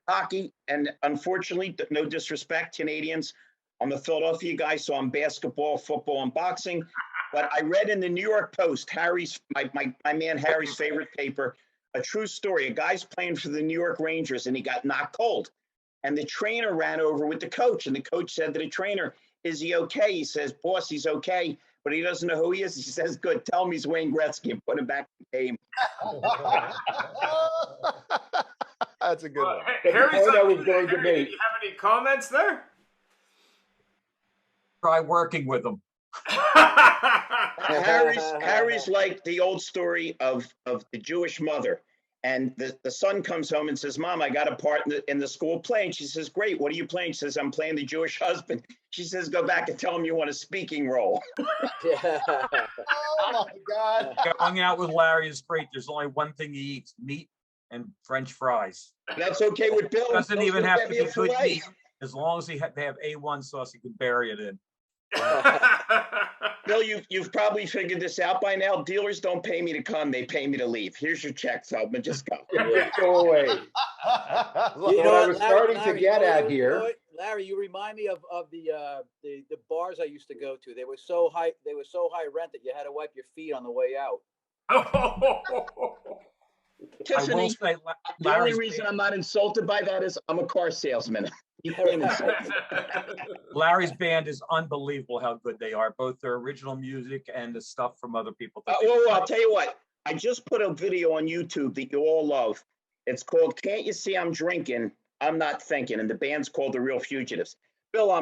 hockey, and unfortunately, no disrespect, Canadians, I'm a Philadelphia guy, so I'm basketball, football, and boxing. But I read in the New York Post, my man Harry's favorite paper, a true story. A guy's playing for the New York Rangers, and he got knocked cold. And the trainer ran over with the coach, and the coach said to the trainer, "Is he okay?" He says, "Boss, he's okay, but he doesn't know who he is." He says, "Good, tell him he's Wayne Gretzky and put him back in the game." That's a good one. Harry's I was going to make. Do you have any comments there? Try working with him. Harry's like the old story of the Jewish mother. And the son comes home and says, "Mom, I got a part in the school play." And she says, "Great, what are you playing?" She says, "I'm playing the Jewish husband." She says, "Go back and tell him you want a speaking role." Oh my God. Going out with Larry is great. There's only one thing he eats: meat and French fries. That's okay with Bill. Doesn't even have to be good filet. meat. As long as they have A1 sauce, he can bury it in. Bill, you've probably figured this out by now. Dealers don't pay me to come; they pay me to leave. Here's your check, Feldman. Just go. Go away. What I was starting to get at here, Larry, you remind me of the bars I used to go to. They were so high rent that you had to wipe your feet on the way out. Tiffany, say, the only reason I'm not insulted by that is I'm a car salesman. You can't insult me. Larry's band is unbelievable how good they are, both their original music and the stuff from other people. I'll tell you what. I just put a video on YouTube that you all love. It's called "Can't You See I'm Drinking? I'm Not Thinking," and the band's called The Real Fugitives. Bill, I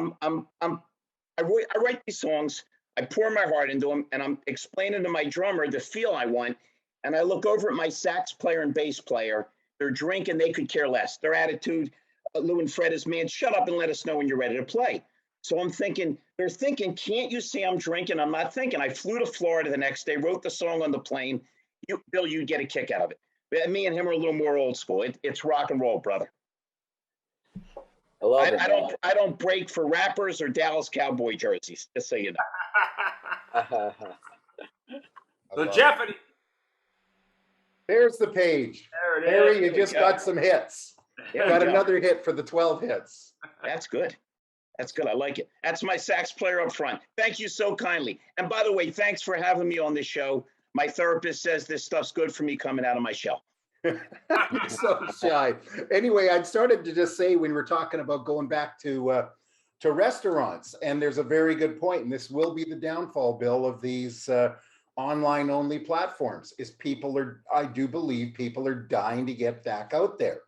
write these songs. I pour my heart into them, and I'm explaining to my drummer the feel I want. And I look over at my sax player and bass player. They're drinking. They could care less. Their attitude, Lou and Fred, is, "Man, shut up and let us know when you're ready to play." So they're thinking, "Can't you see I'm drinking? I'm not thinking." I flew to Florida the next day, wrote the song on the plane. Bill, you'd get a kick out of it. But me and him are a little more old school. It's rock and roll, brother. I love it. I don't break for rappers or Dallas Cowboy jerseys, just so you know. So Jeff, there's the page. there it is. Harry, you just got some hits. You got another hit for the 12 hits. That's good. That's good. I like it. That's my sax player up front. Thank you so kindly. And by the way, thanks for having me on this show. My therapist says this stuff's good for me coming out of my shell. You're so shy. Anyway, I'd started to just say, when we're talking about going back to restaurants, and there's a very good point, and this will be the downfall, Bill, of these online only platforms, is I do believe people are dying to get back out there.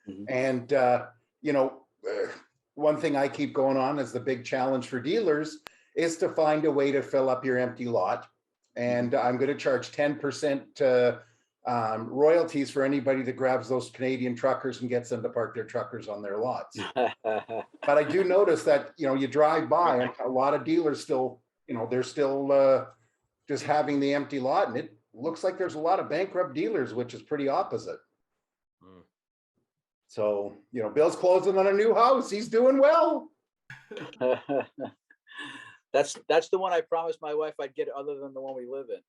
Mm-hmm. And, one thing I keep going on as the big challenge for dealers is to find a way to fill up your empty lot. And I'm going to charge 10% royalties for anybody that grabs those Canadian truckers and gets them to park their truckers on their lots. But I do notice that, you drive by and a lot of dealers still, they're still just having the empty lot, and it looks like there's a lot of bankrupt dealers, which is pretty opposite. So, Bill's closing on a new house. He's doing well. That's the one I promised my wife I'd get other than the one we live in.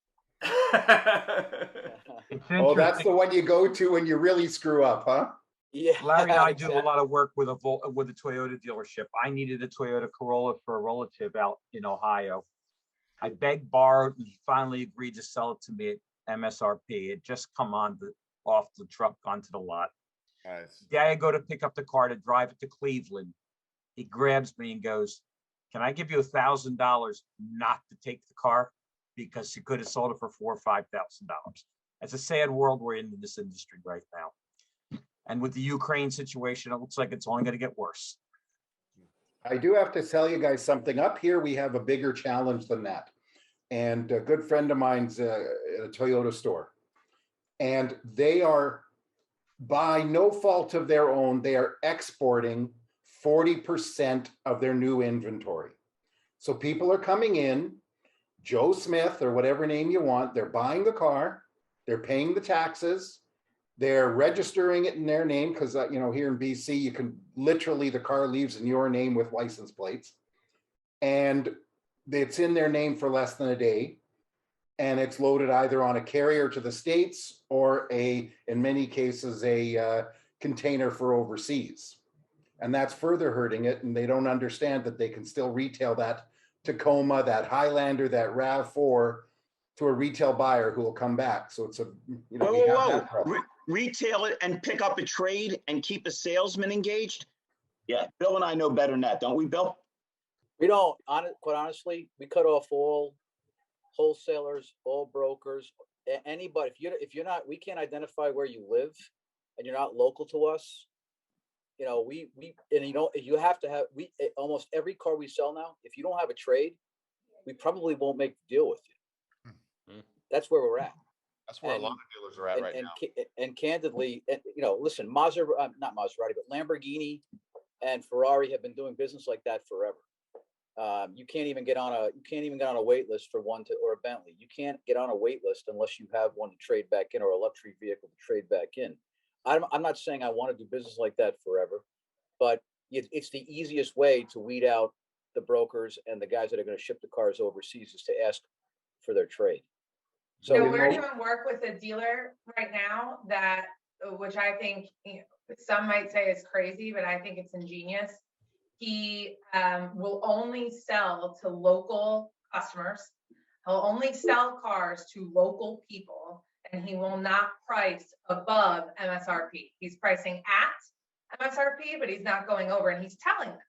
Oh, that's the one you go to when you really screw up, huh? Yeah. Larry and I do a lot of work with a Toyota dealership. I needed a Toyota Corolla for a relative out in Ohio. I begged, borrowed, and he finally agreed to sell it to me at MSRP. It just come off the truck onto the lot. Nice. The day I go to pick up the car to drive it to Cleveland, he grabs me and goes, "Can I give you $1,000 not to take the car? Because he could have sold it for $4,000 or $5,000. It's a sad world we're in this industry right now. And with the Ukraine situation, it looks like it's only going to get worse. I do have to tell you guys something. Up here, we have a bigger challenge than that. And a good friend of mine's at a Toyota store. And they are, by no fault of their own, they are exporting 40% of their new inventory. So people are coming in, Joe Smith or whatever name you want, they're buying the car, they're paying the taxes, they're registering it in their name because, here in BC, you can literally, the car leaves in your name with license plates. And it's in their name for less than a day. And it's loaded either on a carrier to the States or in many cases, a container for overseas. And that's further hurting it. And they don't understand that they can still retail that Tacoma, that Highlander, that RAV4 to a retail buyer who will come back. So it's retail it and pick up a trade and keep a salesman engaged. Yeah, Bill and I know better than that, don't we, Bill? We don't. Quite honestly, we cut off all wholesalers, all brokers, anybody. If you're not, we can't identify where you live, and you're not local to us. You have to have, almost every car we sell now, if you don't have a trade, we probably won't make the deal with you. Mm-hmm. That's where we're at. That's where a lot of dealers are at right now. And candidly, listen, not Maserati, but Lamborghini and Ferrari have been doing business like that forever. You can't even get on a wait list for one or a Bentley. You can't get on a wait list unless you have one to trade back in or a luxury vehicle to trade back in. I'm not saying I want to do business like that forever, but it's the easiest way to weed out the brokers and the guys that are going to ship the cars overseas is to ask for their trade. So we're doing work with a dealer right now which I think some might say is crazy, but I think it's ingenious. He will only sell to local customers. He'll only sell cars to local people, and he will not price above MSRP. He's pricing at MSRP, but he's not going over, and he's telling them,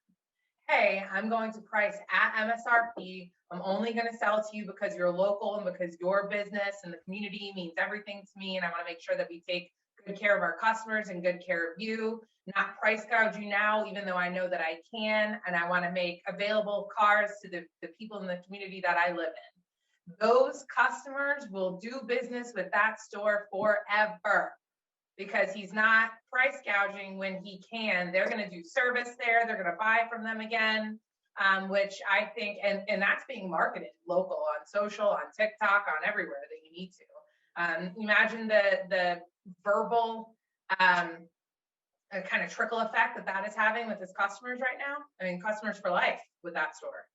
hey, I'm going to price at MSRP. I'm only going to sell to you because you're local and because your business and the community means everything to me. And I want to make sure that we take good care of our customers and good care of you, not price gouge you now, even though I know that I can. And I want to make available cars to the people in the community that I live in. Those customers will do business with that store forever because he's not price gouging when he can. They're going to do service there. They're going to buy from them again, which I think, and that's being marketed local on social, on TikTok, on everywhere that you need to. Imagine the verbal kind of trickle effect that is having with his customers right now. I mean, customers for life with that store.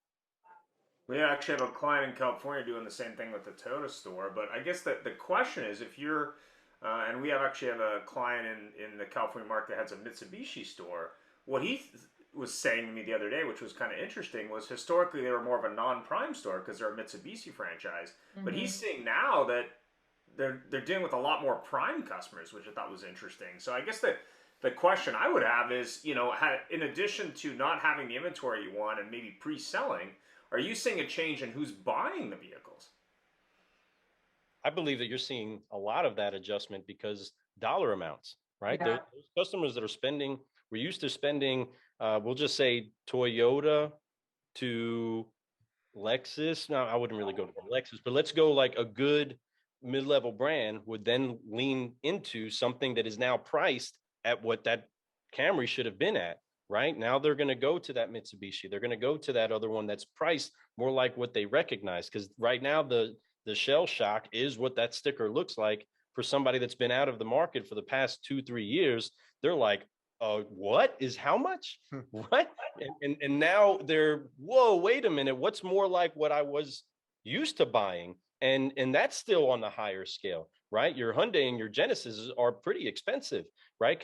We actually have a client in California doing the same thing with the Toyota store. But I guess the question is, if you're, and we actually have a client in the California market that has a Mitsubishi store. What he was saying to me the other day, which was kind of interesting, was historically they were more of a non-prime store because they're a Mitsubishi franchise. Mm-hmm. But he's seeing now that they're dealing with a lot more prime customers, which I thought was interesting. So I guess the question I would have is, in addition to not having the inventory you want and maybe pre-selling, are you seeing a change in who's buying the vehicles? I believe that you're seeing a lot of that adjustment because dollar amounts, right? Yeah. Those customers that are spending, we're used to spending, we'll just say Toyota to Lexus. Now, I wouldn't really go to Lexus, but let's go like a good mid-level brand would then lean into something that is now priced at what that Camry should have been at, right? Now they're going to go to that Mitsubishi. They're going to go to that other one that's priced more like what they recognize. Because right now the shell shock is what that sticker looks like for somebody that's been out of the market for the past 2-3 years. They're like, what is how much? What? And now they're, whoa, wait a minute. What's more like what I was used to buying? And that's still on the higher scale, right? Your Hyundai and your Genesis are pretty expensive, right?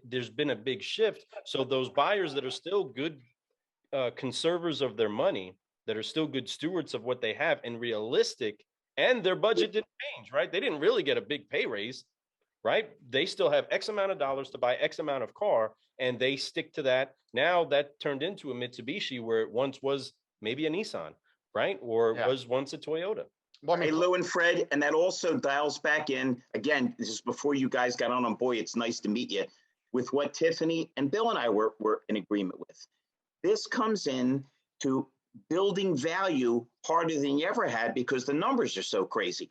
There's been a big shift. So those buyers that are still good conservers of their money, that are still good stewards of what they have and realistic, and their budget didn't change, right? They didn't really get a big pay raise, right? They still have X amount of dollars to buy X amount of car, and they stick to that. Now that turned into a Mitsubishi where it once was maybe a Nissan, right? Or was once a Toyota. Well, hey, Lou and Fred, and that also dials back in, again, this is before you guys got on, boy, it's nice to meet you, with what Tiffany and Bill and I were in agreement with. This comes in to building value harder than you ever had because the numbers are so crazy.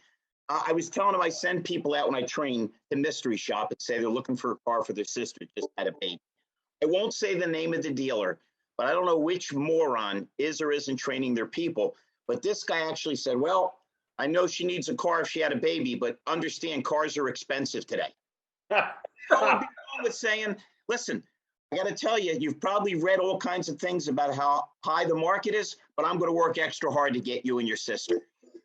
I was telling them I send people out when I train to mystery shop and say they're looking for a car for their sister just had a baby. I won't say the name of the dealer, but I don't know which moron is or isn't training their people. But this guy actually said, well, I know she needs a car if she had a baby, but understand cars are expensive today. So I'd be wrong with saying, listen, I got to tell you, you've probably read all kinds of things about how high the market is, but I'm going to work extra hard to get you and your sister.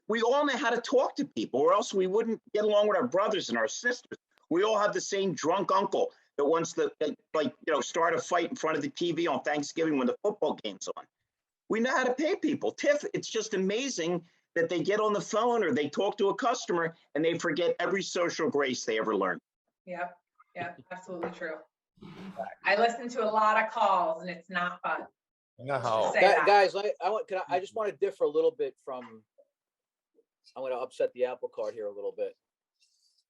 We all know how to talk to people, or else we wouldn't get along with our brothers and our sisters. We all have the same drunk uncle that wants to, start a fight in front of the TV on Thanksgiving when the football game's on. We know how to pay people. Tiff, it's just amazing that they get on the phone or they talk to a customer and they forget every social grace they ever learned. Yep, absolutely true. I listen to a lot of calls and it's not fun. No. Guys, I just want to differ a little bit from, I'm going to upset the apple cart here a little bit.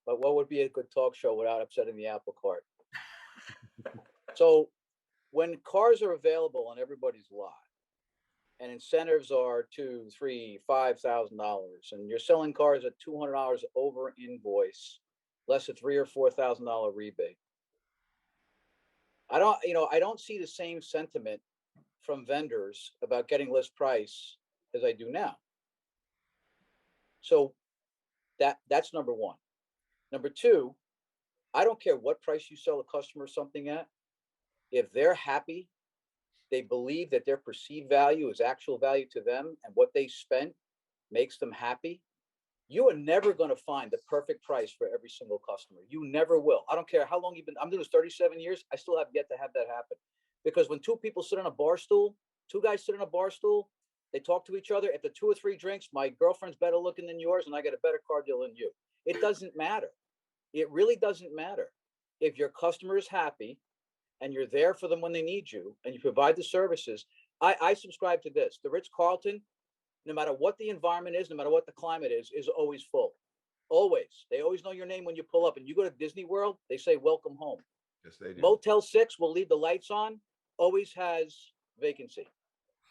But what would be a good talk show without upsetting the apple cart? So when cars are available on everybody's lot, and incentives are $2,000, $3,000, $5,000, and you're selling cars at $200 over invoice, less a $3,000 or $4,000 rebate. I don't see the same sentiment from vendors about getting list price as I do now. So that's number one. Number two, I don't care what price you sell a customer something at. If they're happy, they believe that their perceived value is actual value to them and what they spent makes them happy, you are never going to find the perfect price for every single customer. You never will. I don't care how long you've been, I'm doing this 37 years. I still have yet to have that happen. Because when two people sit on a bar stool, two guys sit on a bar stool, they talk to each other. After 2 or 3 drinks, my girlfriend's better looking than yours and I get a better car deal than you. It doesn't matter. It really doesn't matter. If your customer is happy and you're there for them when they need you and you provide the services, I subscribe to this. The Ritz-Carlton, no matter what the environment is, no matter what the climate is always full. Always. They always know your name when you pull up. And you go to Disney World, they say, welcome home. Yes, they do. Motel 6 will leave the lights on, always has vacancy.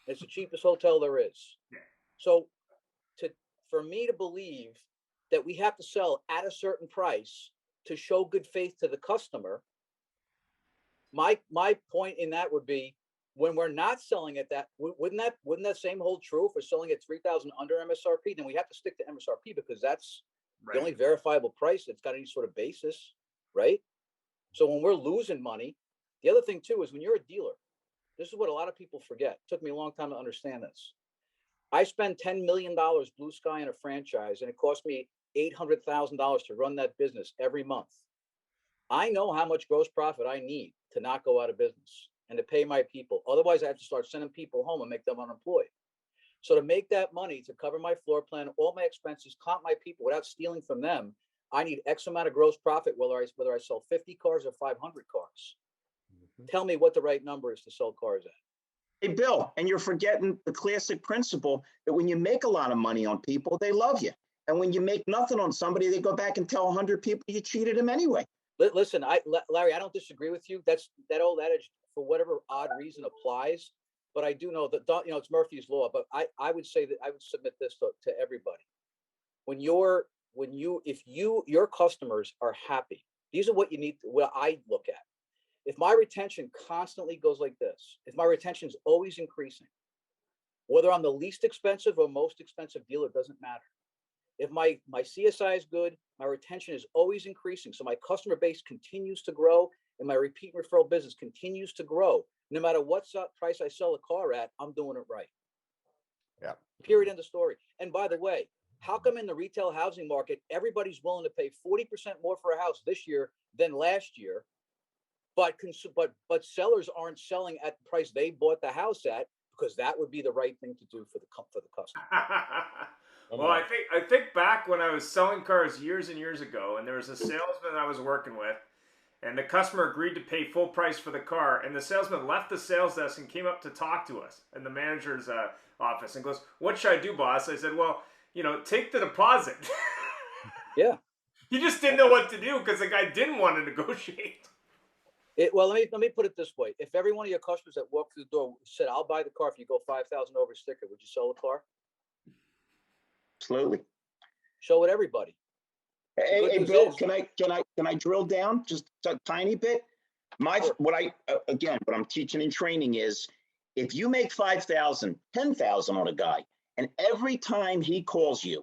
It's the cheapest hotel there is. Yeah. So for me to believe that we have to sell at a certain price to show good faith to the customer, my point in that would be, when we're not selling at that, wouldn't that same hold true if we're selling at $3,000 under MSRP? Then we have to stick to MSRP because that's the only verifiable price that's got any sort of basis, right? So when we're losing money, the other thing too is when you're a dealer, this is what a lot of people forget. It took me a long time to understand this. I spend $10 million blue sky in a franchise, and it cost me $800,000 to run that business every month. I know how much gross profit I need to not go out of business and to pay my people. Otherwise, I have to start sending people home and make them unemployed. So to make that money, to cover my floor plan, all my expenses, comp my people without stealing from them, I need X amount of gross profit, whether I sell 50 cars or 500 cars. Tell me what the right number is to sell cars at. Hey, Bill, and you're forgetting the classic principle that when you make a lot of money on people, they love you. And when you make nothing on somebody, they go back and tell 100 people you cheated them anyway. Listen, Larry, I don't disagree with you. That old adage, for whatever odd reason, applies. But I do know that, it's Murphy's Law. But I would say that I would submit this to everybody. When you're if your customers are happy, these are what you need, what I look at. If my retention constantly goes like this, if my retention is always increasing, whether I'm the least expensive or most expensive dealer, doesn't matter. If my CSI is good, my retention is always increasing. So my customer base continues to grow and my repeat referral business continues to grow. No matter what price I sell a car at, I'm doing it right. Yeah. Period. End of story. And by the way, how come in the retail housing market, everybody's willing to pay 40% more for a house this year than last year, but sellers aren't selling at the price they bought the house at, because that would be the right thing to do for the customer. Well, I think back when I was selling cars years and years ago, and there was a salesman I was working with, and the customer agreed to pay full price for the car, and the salesman left the sales desk and came up to talk to us in the manager's office and goes, "What should I do, boss?" I said, "Well, take the deposit." Yeah. He just didn't know what to do because the guy didn't want to negotiate. Well, let me put it this way: if every one of your customers that walked through the door said, "I'll buy the car if you go 5,000 over sticker," would you sell the car? Absolutely. Show it everybody. Hey, Bill, can I drill down just a tiny bit? Sure. What I'm teaching and training is, if you make 5,000, 10,000 on a guy, and every time he calls you,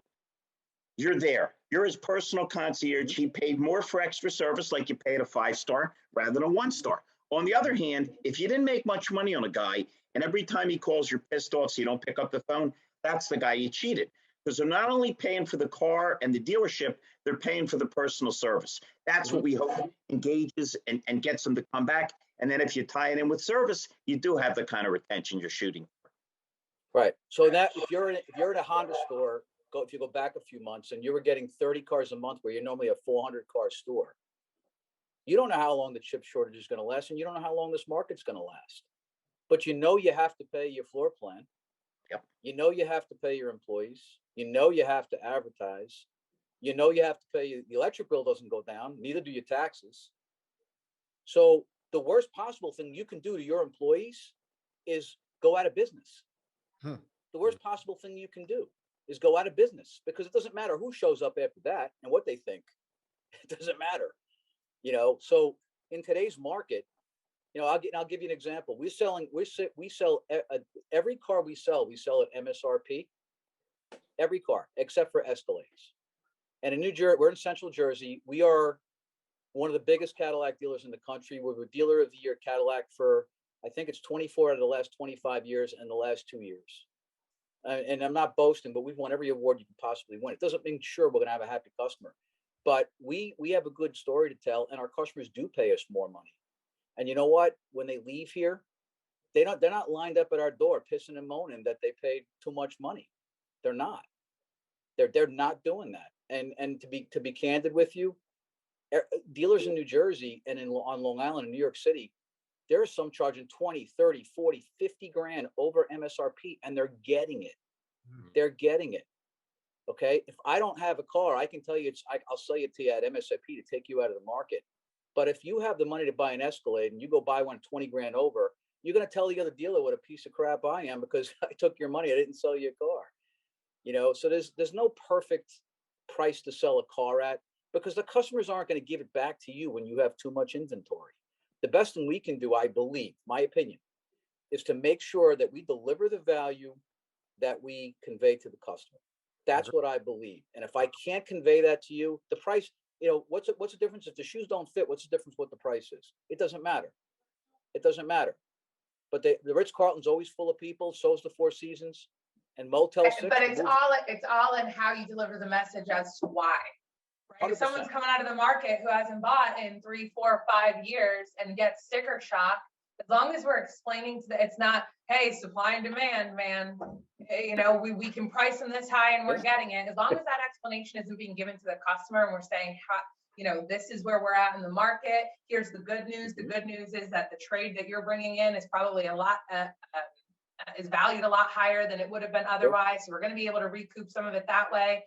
you're there. You're his personal concierge. He paid more for extra service, like you paid a 5-star rather than a 1-star. On the other hand, if you didn't make much money on a guy, and every time he calls, you're pissed off, so you don't pick up the phone, that's the guy you cheated. Because they're not only paying for the car and the dealership, they're paying for the personal service. That's what we hope engages and gets them to come back. And then if you tie it in with service, you do have the kind of retention you're shooting for. Right. So that if you're in a Honda store, if you go back a few months and you were getting 30 cars a month where you're normally a 400 car store, you don't know how long the chip shortage is going to last, and you don't know how long this market's going to last. But you have to pay your floor plan. Yep. You have to pay your employees. You have to advertise. You have to pay. The electric bill doesn't go down. Neither do your taxes. So the worst possible thing you can do to your employees is go out of business. The worst possible thing you can do is go out of business, because it doesn't matter who shows up after that and what they think. It doesn't matter. So in today's market, I'll give you an example. We sell every car we sell at MSRP. Every car except for Escalades. And in New Jersey, we're in Central Jersey. We are one of the biggest Cadillac dealers in the country. We're the Dealer of the Year Cadillac for, I think it's 24 out of the last 25 years and the last 2 years. And I'm not boasting, but we've won every award you can possibly win. It doesn't mean sure we're going to have a happy customer, but we have a good story to tell, and our customers do pay us more money. And you know what? When they leave here, they're not lined up at our door pissing and moaning that they paid too much money. They're not. They're not doing that. And to be candid with you, dealers in New Jersey and on Long Island and New York City, there are some charging 20, 30, 40, 50 grand over MSRP, and they're getting it. They're getting it. Okay. If I don't have a car, I can tell you I'll sell it to you at MSRP to take you out of the market. But if you have the money to buy an Escalade and you go buy one 20 grand over, you're going to tell the other dealer what a piece of crap I am because I took your money. I didn't sell you a car. So there's no perfect price to sell a car at, because the customers aren't going to give it back to you when you have too much inventory. The best thing we can do, I believe, my opinion, is to make sure that we deliver the value that we convey to the customer. That's what I believe. And if I can't convey that to you, the price, what's the difference? If the shoes don't fit, what's the difference what the price is? It doesn't matter. It doesn't matter. But the Ritz-Carlton's always full of people. So's the Four Seasons and Motel 6. But it's all in how you deliver the message as to why. Right? If someone's coming out of the market who hasn't bought in 3, 4, 5 years and gets sticker shock, as long as we're explaining to it's not, hey, supply and demand, man, we can price them this high and we're getting it. As long as that explanation isn't being given to the customer and we're saying, this is where we're at in the market. Here's the good news. The good news is that the trade that you're bringing in is probably a lot, is valued a lot higher than it would have been otherwise. So we're going to be able to recoup some of it that way.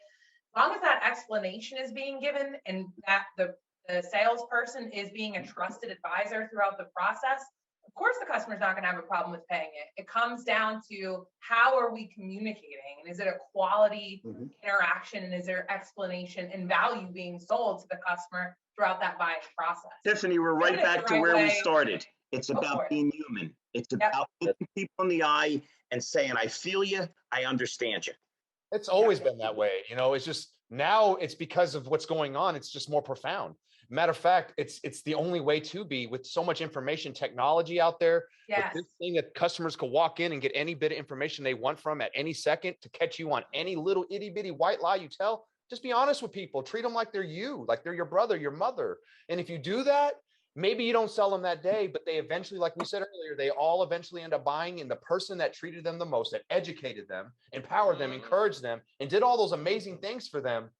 As long as that explanation is being given and that the salesperson is being a trusted advisor throughout the process, of course the customer's not going to have a problem with paying it. It comes down to how are we communicating, and is it a quality interaction, and is there explanation and value being sold to the customer throughout that buying process? Tiffany, we're Doing right it back the to right where we way. started. It's Go for about it. being human. It's about looking people in the eye and saying, I feel you, I understand you. It's always been that way. You know, it's just now it's because of what's going on. It's just more profound. Matter of fact, it's the only way to be with so much information technology out there. Yes. With this thing that customers can walk in and get any bit of information they want from at any second to catch you on any little itty bitty white lie you tell. Just be honest with people. Treat them like they're you, like they're your brother, your mother. And if you do that, maybe you don't sell them that day, but they eventually, like we said earlier, they all eventually end up buying. And the person that treated them the most, that educated them, empowered them, encouraged them, and did all those amazing things for them,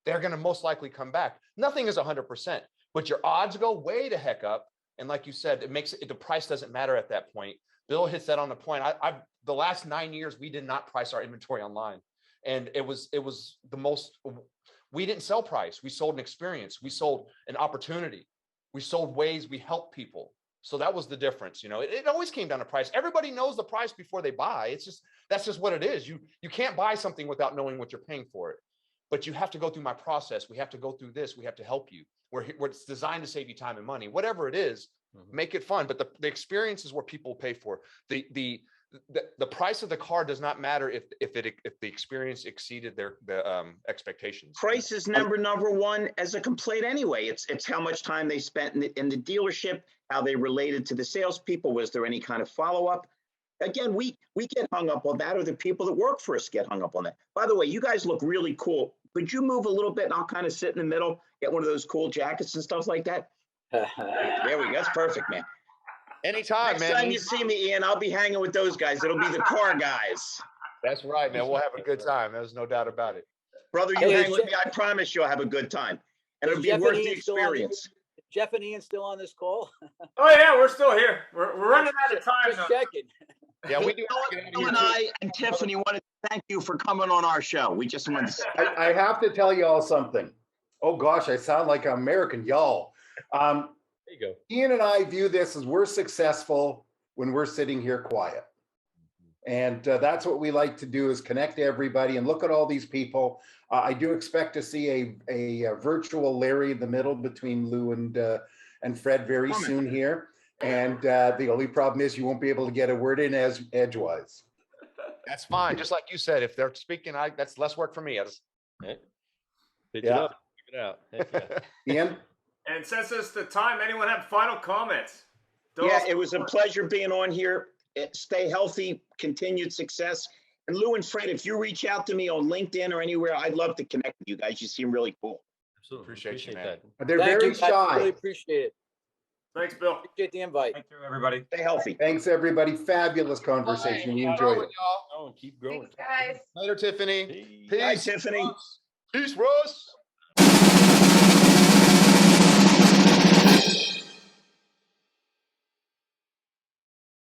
they're going to most likely come back. Nothing is 100%, but your odds go way the heck up. And like you said, it makes it, the price doesn't matter at that point. Bill hits that on the point. The last 9 years, we did not price our inventory online. And it was the most, we didn't sell price. We sold an experience. We sold an opportunity. We sold ways we helped people. So that was the difference. You know, it always came down to price. Everybody knows the price before they buy. It's just, that's just what it is. You can't buy something without knowing what you're paying for it. But you have to go through my process. We have to go through this. We have to help you. Where it's designed to save you time and money, whatever it is, make it fun. But the experience is what people pay for. The price of the car does not matter if the experience exceeded their expectations. Price is number one as a complaint anyway. It's how much time they spent in the dealership, how they related to the salespeople. Was there any kind of follow-up? Again, we get hung up on that, or the people that work for us get hung up on that. By the way, you guys look really cool. Could you move a little bit and I'll kind of sit in the middle, get one of those cool jackets and stuff like that? There we go. That's perfect, man. Anytime, Next time you see me, Ian, I'll be hanging with those guys. It'll be the car guys. That's right, man. We'll have a good time. There's no doubt about it. Brother, you hang with me. I promise you'll have a good time. And it'll be worth the experience. Jeff and Ian still on this call? Oh yeah, we're still here. We're running out of time. Just checking. Yeah, we do. Bill and I and Tiffany wanted to thank you for coming on our show. We just wanted to say. I have to tell you all something. Oh gosh, I sound like an American, y'all. There you go. Ian and I view this as we're successful when we're sitting here quiet. And that's what we like to do, is connect everybody and look at all these people. I do expect to see a virtual Larry in the middle between Lou and Fred very soon here. And the only problem is you won't be able to get a word in as edgewise. That's fine. Just like you said, if they're speaking, that's less work for me. Pitch it up. Check it out. Heck yeah. Ian? And since it's the time, anyone have final comments? Yeah, it was a pleasure being on here. Stay healthy, continued success. And Lou and Fred, if you reach out to me on LinkedIn or anywhere, I'd love to connect with you guys. You seem really cool. Absolutely. Appreciate you, man. that. They're Thank very you, guys. shy. Really appreciate it. Thanks, Bill. Appreciate the invite. Thank you, everybody. Stay healthy. Thanks, everybody. Fabulous conversation. You enjoyed it. Oh, and keep growing. Thanks, guys. Later, Tiffany. Peace. Peace. Bye, Tiffany. Peace, Russ.